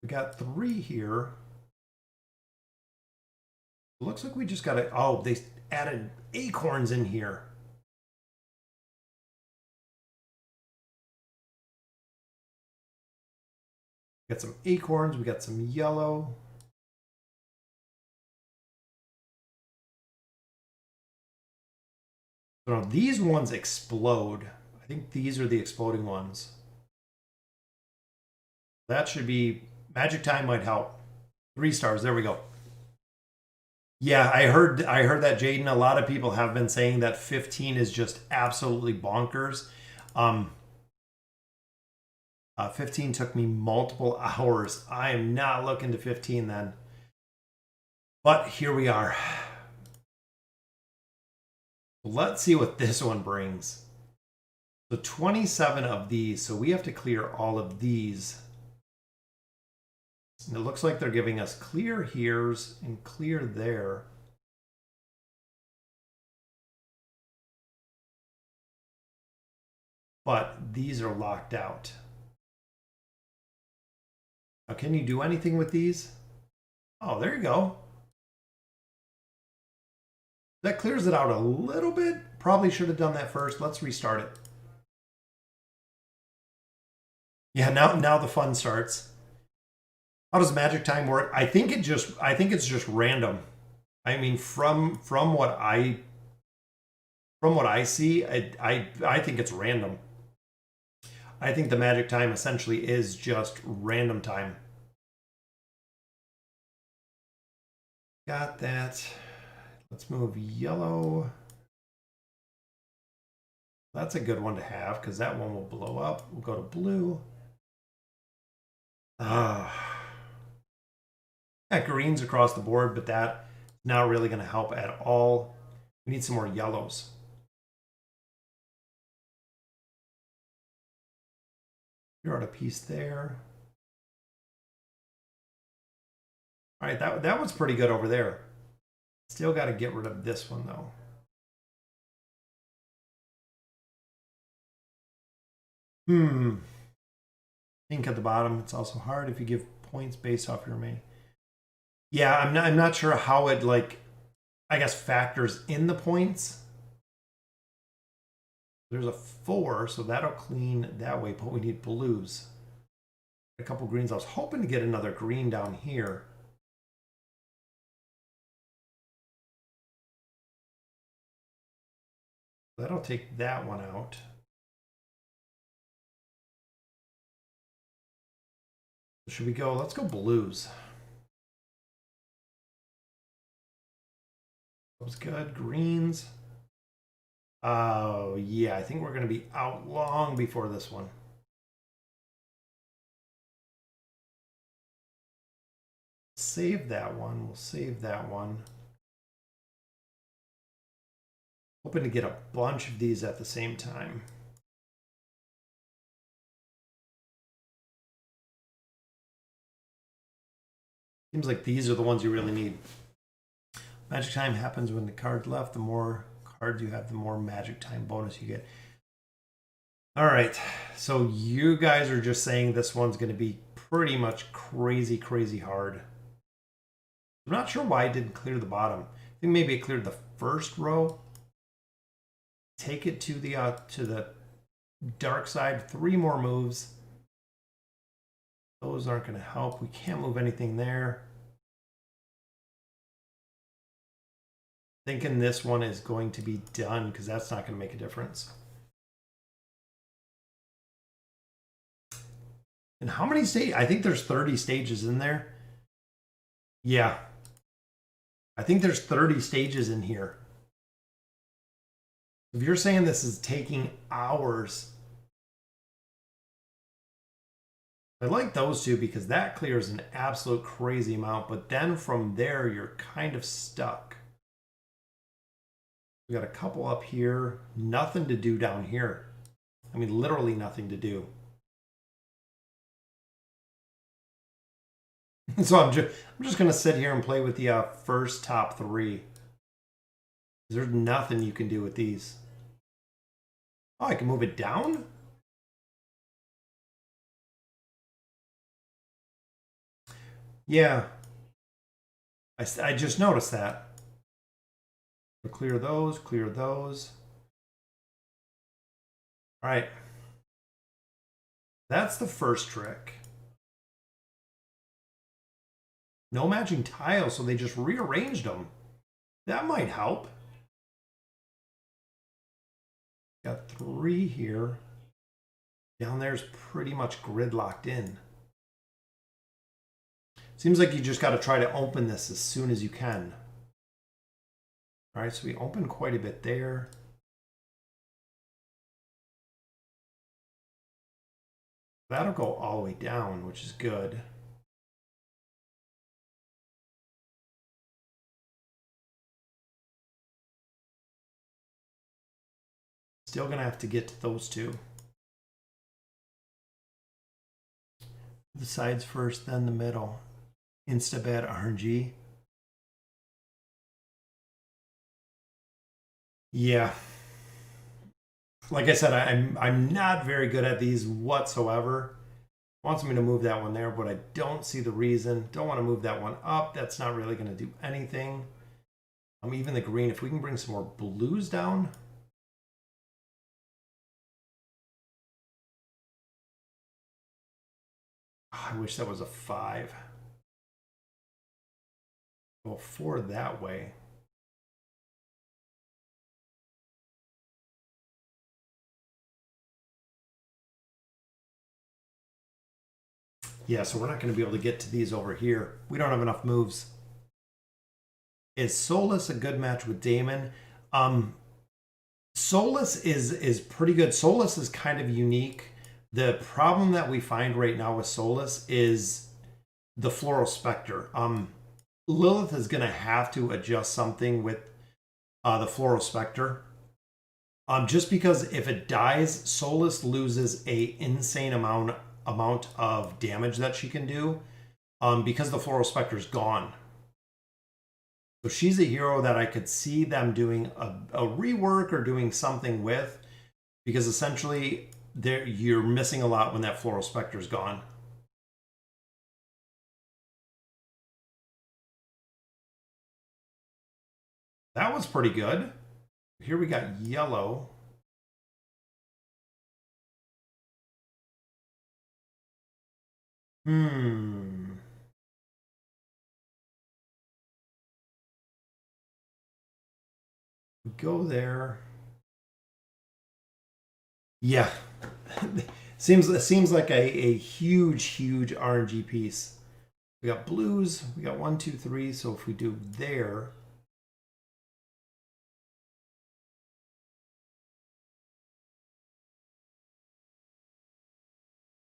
We got 3 here. Looks like we just got to... Oh, they added acorns in here. We got some acorns. We got some yellow. So now these ones explode. I think these are the exploding ones. That should be Magic time might help. 3 stars. There we go. Yeah, I heard that, Jaden. A lot of people have been saying that 15 is just absolutely bonkers. 15 took me multiple hours. I am not looking to 15 then. But here we are. Let's see what this one brings. So 27 of these. So we have to clear all of these. And it looks like they're giving us clear here's and clear there. But these are locked out. Now, can you do anything with these? Oh, there you go. That clears it out a little bit. Probably should have done that first. Let's restart it. Yeah, now the fun starts. How does magic time work? I think it's just random. I mean, from what I see, I think it's random. I think the magic time essentially is just random time. Got that. Let's move yellow. That's a good one to have because that one will blow up. We'll go to blue. Yeah, greens across the board, but that's not really going to help at all. We need some more yellows. You're out a piece there. All right, that one's pretty good over there. Still got to get rid of this one though. Pink at the bottom. It's also hard if you give points based off your remaining. Yeah, I'm not sure how it, like, I guess factors in the points. There's a 4, so that'll clean that way, but we need blues. A couple greens. I was hoping to get another green down here. That'll take that one out. Should we go? Let's go blues. That was good. Greens. Oh, yeah. I think we're going to be out long before this one. Save that one. We'll save that one. Hoping to get a bunch of these at the same time. Seems like these are the ones you really need. Magic time happens when the card left. The more cards you have, the more magic time bonus you get. All right, so you guys are just saying this one's going to be pretty much crazy, crazy hard. I'm not sure why it didn't clear the bottom. I think maybe it cleared the first row. Take it to the dark side. 3 more moves. Those aren't going to help. We can't move anything there. Thinking this one is going to be done because that's not going to make a difference. And how many stages? I think there's 30 stages in there. Yeah. I think there's 30 stages in here. If you're saying this is taking hours, I like those two because that clears an absolute crazy amount, but then from there, you're kind of stuck. We got a couple up here, nothing to do down here. I mean, literally nothing to do. So I'm just going to sit here and play with the first top 3. There's nothing you can do with these. Oh, I can move it down? Yeah. I just noticed that. Clear those, clear those. All right. That's the first trick. No matching tiles, so they just rearranged them. That might help. Got 3 here. Down there's pretty much gridlocked in. Seems like you just got to try to open this as soon as you can. All right, so we opened quite a bit there. That'll go all the way down, which is good. Still gonna have to get to those two. The sides first, then the middle. Instabet RNG. Yeah. Like I said, I'm not very good at these whatsoever. Wants me to move that one there, but I don't see the reason. Don't want to move that one up. That's not really going to do anything. Even the green, if we can bring some more blues down. Oh, I wish that was a 5. Well, 4 that way. Yeah, so we're not going to be able to get to these over here. We don't have enough moves. Is Solus a good match with Damon? Solus is pretty good. Solus is kind of unique. The problem that we find right now with Solus is the Floral Spectre. Lilith is going to have to adjust something with the Floral Spectre. Just because if it dies, Solus loses a insane amount of damage that she can do because the Floral Spectre is gone. So she's a hero that I could see them doing a rework or doing something with, because essentially you're missing a lot when that Floral Spectre is gone. That was pretty good. Here we got yellow. We go there. Yeah. seems like a huge RNG piece. We got blues. We got 1, 2, 3. So if we do there.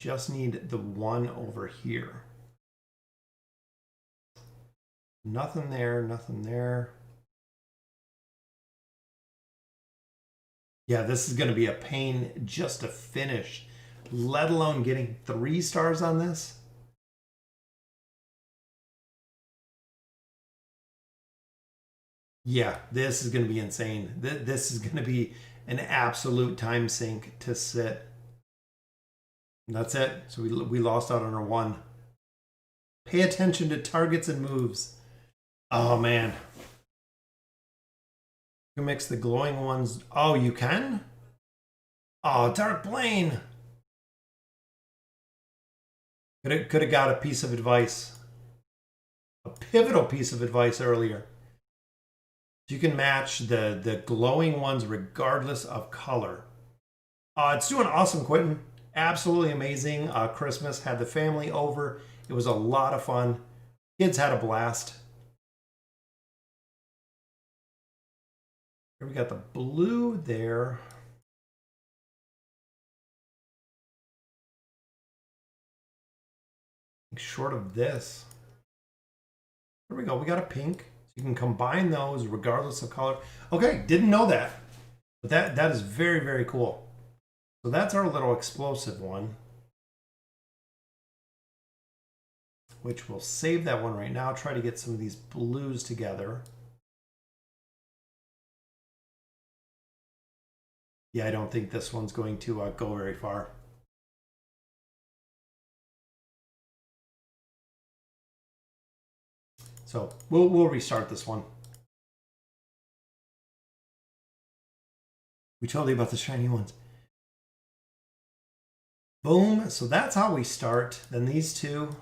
Just need the one over here. Nothing there, nothing there. Yeah, this is going to be a pain just to finish, let alone getting 3 stars on this. Yeah, this is going to be insane. This is going to be an absolute time sink to sit. And that's it. So we lost out on our 1. Pay attention to targets and moves. Oh, man. You can mix the glowing ones. Oh, you can? Oh, Dark Plane. Could have got a piece of advice. A pivotal piece of advice earlier. You can match the glowing ones regardless of color. It's doing awesome, Quentin. Absolutely amazing. Christmas, had the family over. It was a lot of fun. Kids had a blast. Here we got the blue there. Short of this. Here we go. We got a pink. So you can combine those regardless of color. Okay, didn't know that. But that is very cool. So that's our little explosive one. Which we'll save that one right now. Try to get some of these blues together. Yeah, I don't think this one's going to go very far. So we'll restart this one. We told you about the shiny ones. Boom. So that's how we start. Then these two.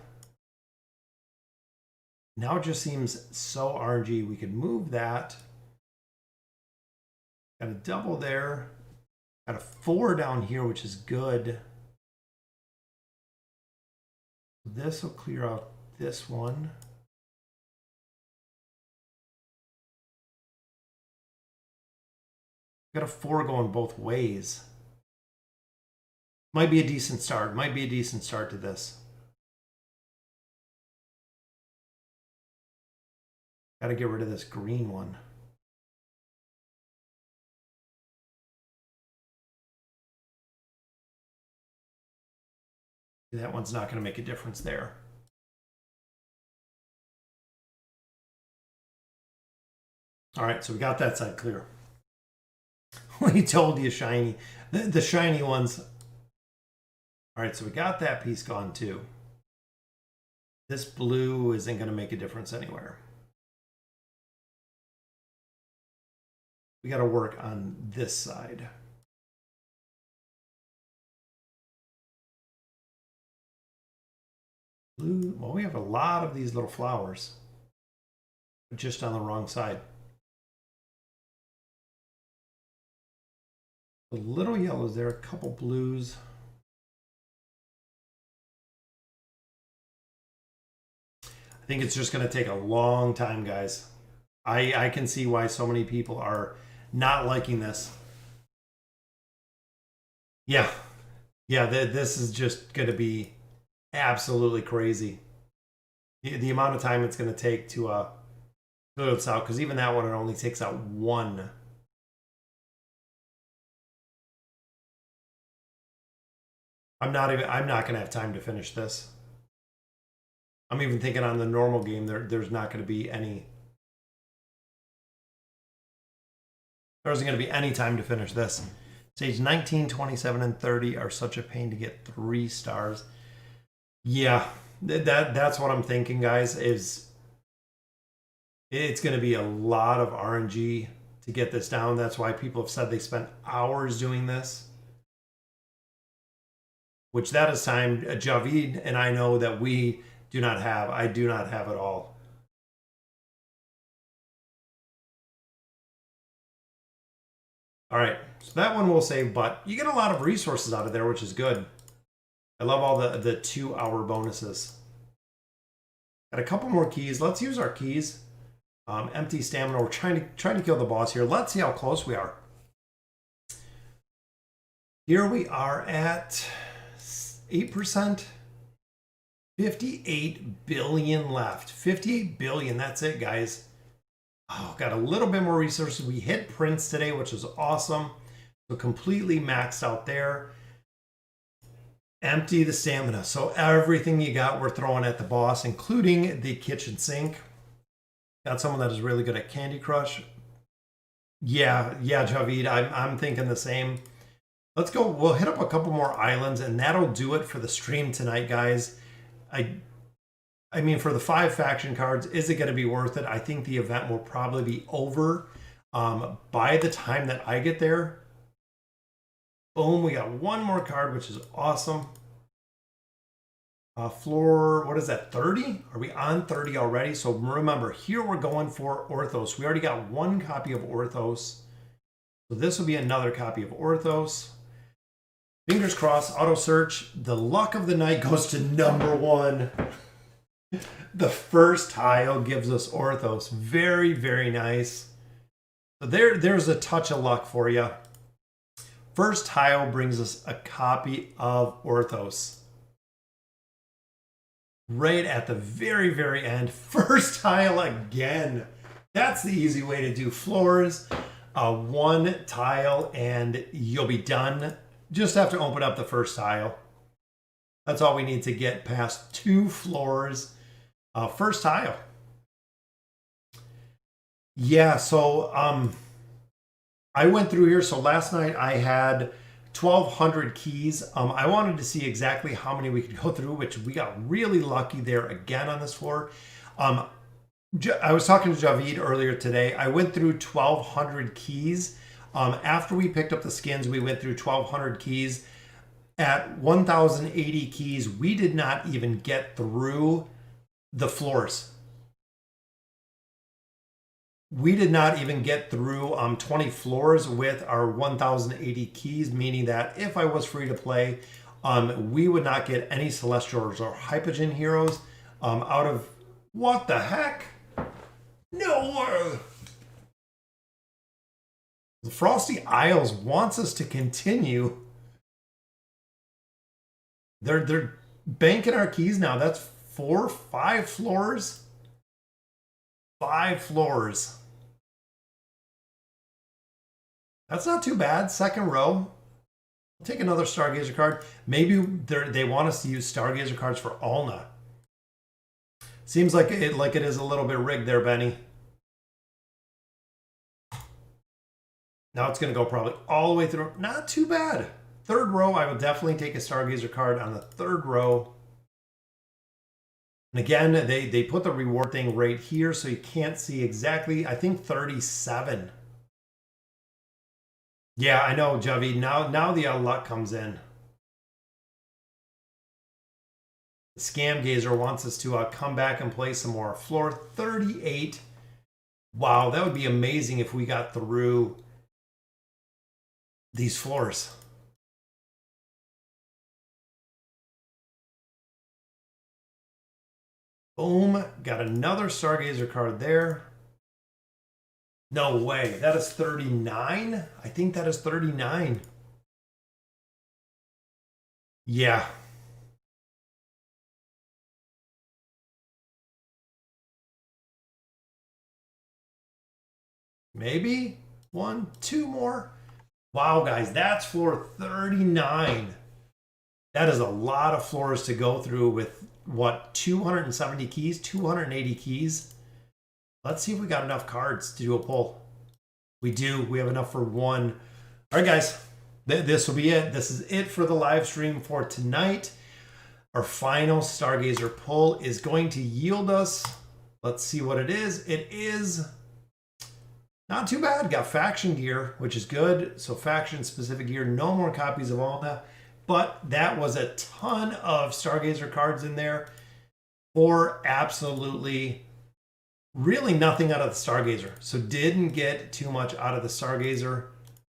Now it just seems so RNG. We could move that. Got a double there. Got a 4 down here, which is good. This will clear out this one. Got a 4 going both ways. Might be a decent start. Might be a decent start to this. Got to get rid of this green one. That one's not going to make a difference there. All right, so we got that side clear. We told you shiny. The shiny ones. All right, so we got that piece gone too. This blue isn't going to make a difference anywhere. We got to work on this side. Blue, well, we have a lot of these little flowers, but just on the wrong side. A little yellows there, a couple blues. I think it's just going to take a long time, guys. I can see why so many people are not liking this. Yeah. This is just going to be absolutely crazy. The amount of time it's going to take to fill this out, because even that one, it only takes out 1. I'm not going to have time to finish this. I'm even thinking on the normal game, there's not going to be any. There isn't going to be any time to finish this. Stage 19, 27, and 30 are such a pain to get 3 stars. Yeah, that's what I'm thinking, guys, is it's going to be a lot of RNG to get this down. That's why people have said they spent hours doing this. Which that is time, Javid and I know that we do not have. I do not have it all. All right, so that one we'll save, but you get a lot of resources out of there, which is good. I love all the 2-hour bonuses. Got a couple more keys. Let's use our keys. Empty stamina. We're trying to kill the boss here. Let's see how close we are. Here we are at 8%. 58 billion left. 58 billion. That's it, guys. Oh, got a little bit more resources. We hit Prince today, which is awesome. So completely maxed out there. Empty the stamina. So everything you got, we're throwing at the boss, including the kitchen sink. Got someone that is really good at Candy Crush. Yeah, Javid, I'm thinking the same. Let's go. We'll hit up a couple more islands, and that'll do it for the stream tonight, guys. I mean, for the 5 faction cards, is it going to be worth it? I think the event will probably be over by the time that I get there. Boom, we got 1 more card, which is awesome. Floor, what is that, 30? Are we on 30 already? So remember, here we're going for Orthos. We already got 1 copy of Orthos. So this will be another copy of Orthos. Fingers crossed, auto search. The luck of the night goes to number 1. The first tile gives us Orthos. Very, very nice. So there's a touch of luck for you. First tile brings us a copy of Orthos. Right at the very, very end. First tile again. That's the easy way to do floors. 1 tile and you'll be done. Just have to open up the first tile. That's all we need to get past 2 floors. First tile. Yeah, so I went through here. So last night I had 1,200 keys. I wanted to see exactly how many we could go through, which we got really lucky there again on this floor. I was talking to Javid earlier today. I went through 1,200 keys. After we picked up the skins, we went through 1,200 keys. At 1,080 keys, we did not even get through the floors. We did not even get through 20 floors with our 1,080 keys, meaning that if I was free to play, we would not get any Celestials or Hypogean heroes. Out of what the heck? No way. The Frosty Isles wants us to continue. They're banking our keys now. That's 5 floors. 5 floors. That's not too bad. Second row. Take another Stargazer card. Maybe they want us to use Stargazer cards for Alna. Seems like it is a little bit rigged there, Benny. Now it's going to go probably all the way through. Not too bad. Third row, I would definitely take a Stargazer card on the third row. And again, they put the reward thing right here, so you can't see exactly. I think 37. Yeah, I know, Javi. Now the luck comes in. Scam Gazer wants us to come back and play some more. Floor 38. Wow, that would be amazing if we got through these floors. Boom. Got another Stargazer card there. No way. That is 39? I think that is 39. Yeah. Maybe 1, 2 more. Wow, guys, that's floor 39. That is a lot of floors to go through with, what, 270 keys, 280 keys. Let's see if we got enough cards to do a pull. We do. We have enough for 1. All right, guys, this will be it. This is it for the live stream for tonight. Our final Stargazer pull is going to yield us. Let's see what it is. It is not too bad. Got faction gear, which is good. So faction specific gear. No more copies of Alna. But that was a ton of Stargazer cards in there for absolutely really nothing out of the Stargazer. So didn't get too much out of the Stargazer.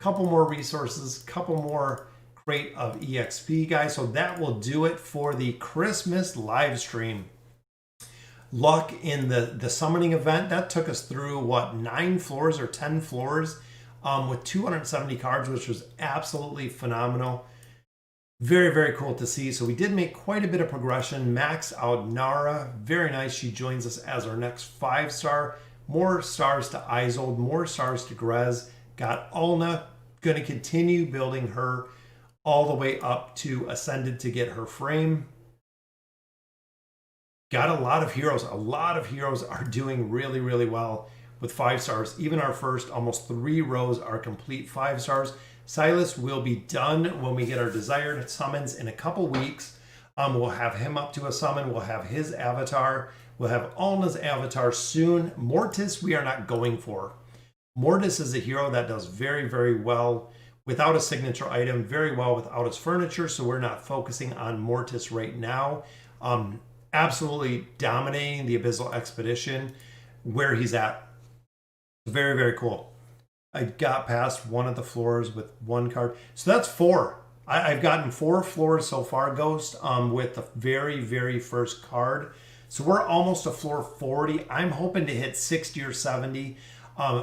Couple more resources, couple more crate of EXP, guys. So that will do it for the Christmas live stream. Luck in the summoning event, that took us through, what, 9 floors or 10 floors with 270 cards, which was absolutely phenomenal. Very, very cool to see. So we did make quite a bit of progression. Max out Nara. Very nice. She joins us as our next 5-star. More stars to Isolde. More stars to Grez. Got Alna. Going to continue building her all the way up to Ascended to get her frame. Got a lot of heroes. A lot of heroes are doing really, really well with 5 stars. Even our first almost 3 rows are complete 5 stars. Silas will be done when we get our desired summons in a couple weeks. We'll have him up to a summon. We'll have his avatar. We'll have Alna's avatar soon. Mortis we are not going for. Mortis is a hero that does very, very well without a signature item, very well without his furniture, so we're not focusing on Mortis right now. Absolutely dominating the Abyssal Expedition where he's at. Very, very cool. I got past one of the floors with 1 card. So that's 4. I've gotten 4 floors so far, Ghost, with the very, very first card. So we're almost to floor 40. I'm hoping to hit 60 or 70.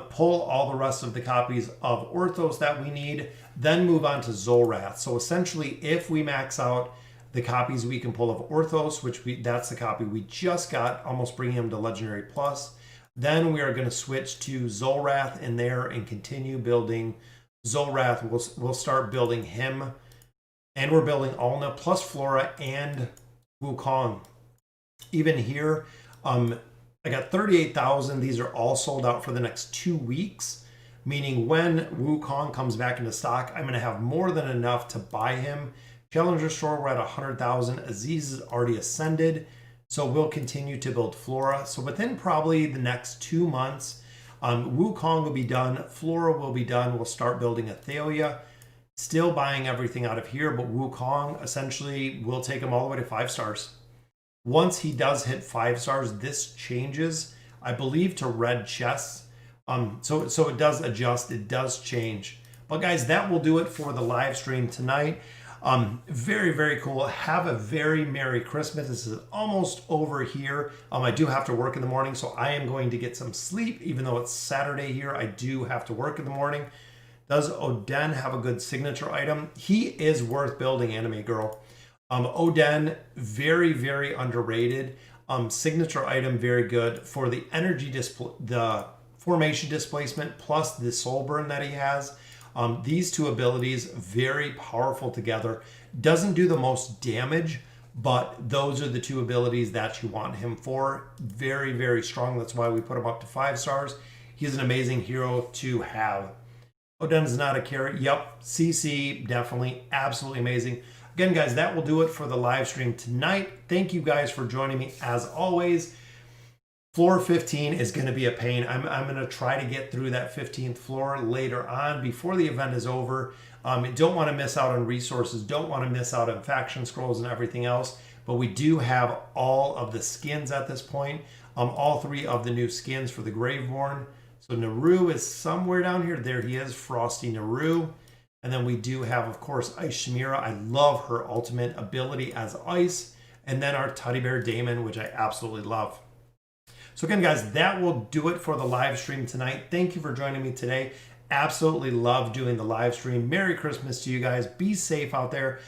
Pull all the rest of the copies of Orthos that we need. Then move on to Zolrath. So essentially, if we max out the copies we can pull of Orthos, that's the copy we just got, almost bringing him to Legendary Plus. Then we are going to switch to Zolrath in there and continue building Zolrath. We'll start building him. And we're building Alna plus Flora and Wukong. Even here, I got 38,000. These are all sold out for the next 2 weeks. Meaning when Wukong comes back into stock, I'm going to have more than enough to buy him. Challenger Store, we're at 100,000. Aziz is already ascended. So we'll continue to build Flora. So within probably the next 2 months, Wukong will be done. Flora will be done. We'll start building Athalia. Still buying everything out of here, but Wukong, essentially, we'll take him all the way to 5 stars. Once he does hit 5 stars, this changes, I believe, to red chests. So it does adjust. It does change. But guys, that will do it for the live stream tonight. Very, very cool. Have a very Merry Christmas. This is almost over here. I do have to work in the morning, so I am going to get some sleep. Even though it's Saturday here, I do have to work in the morning. Does Oden have a good signature item? He is worth building, Anime Girl. Oden, very, very underrated. Signature item, very good. For the energy the formation displacement plus the soul burn that he has, these two abilities, very powerful together. Doesn't do the most damage, but those are the two abilities that you want him for. Very, very strong. That's why we put him up to 5 stars. He's an amazing hero to have. Oden's not a carry. Yep, CC, definitely, absolutely amazing. Again, guys, that will do it for the live stream tonight. Thank you guys for joining me. As always, floor 15 is going to be a pain. I'm going to try to get through that 15th floor later on before the event is over. Don't want to miss out on resources. Don't want to miss out on faction scrolls and everything else. But we do have all of the skins at this point. All 3 of the new skins for the Graveborn. So Naru is somewhere down here. There he is, Frosty Naru. And then we do have, of course, Ice Chimera. I love her ultimate ability as ice. And then our Teddy Bear Daemon, which I absolutely love. So again, guys, that will do it for the live stream tonight. Thank you for joining me today. Absolutely love doing the live stream. Merry Christmas to you guys. Be safe out there.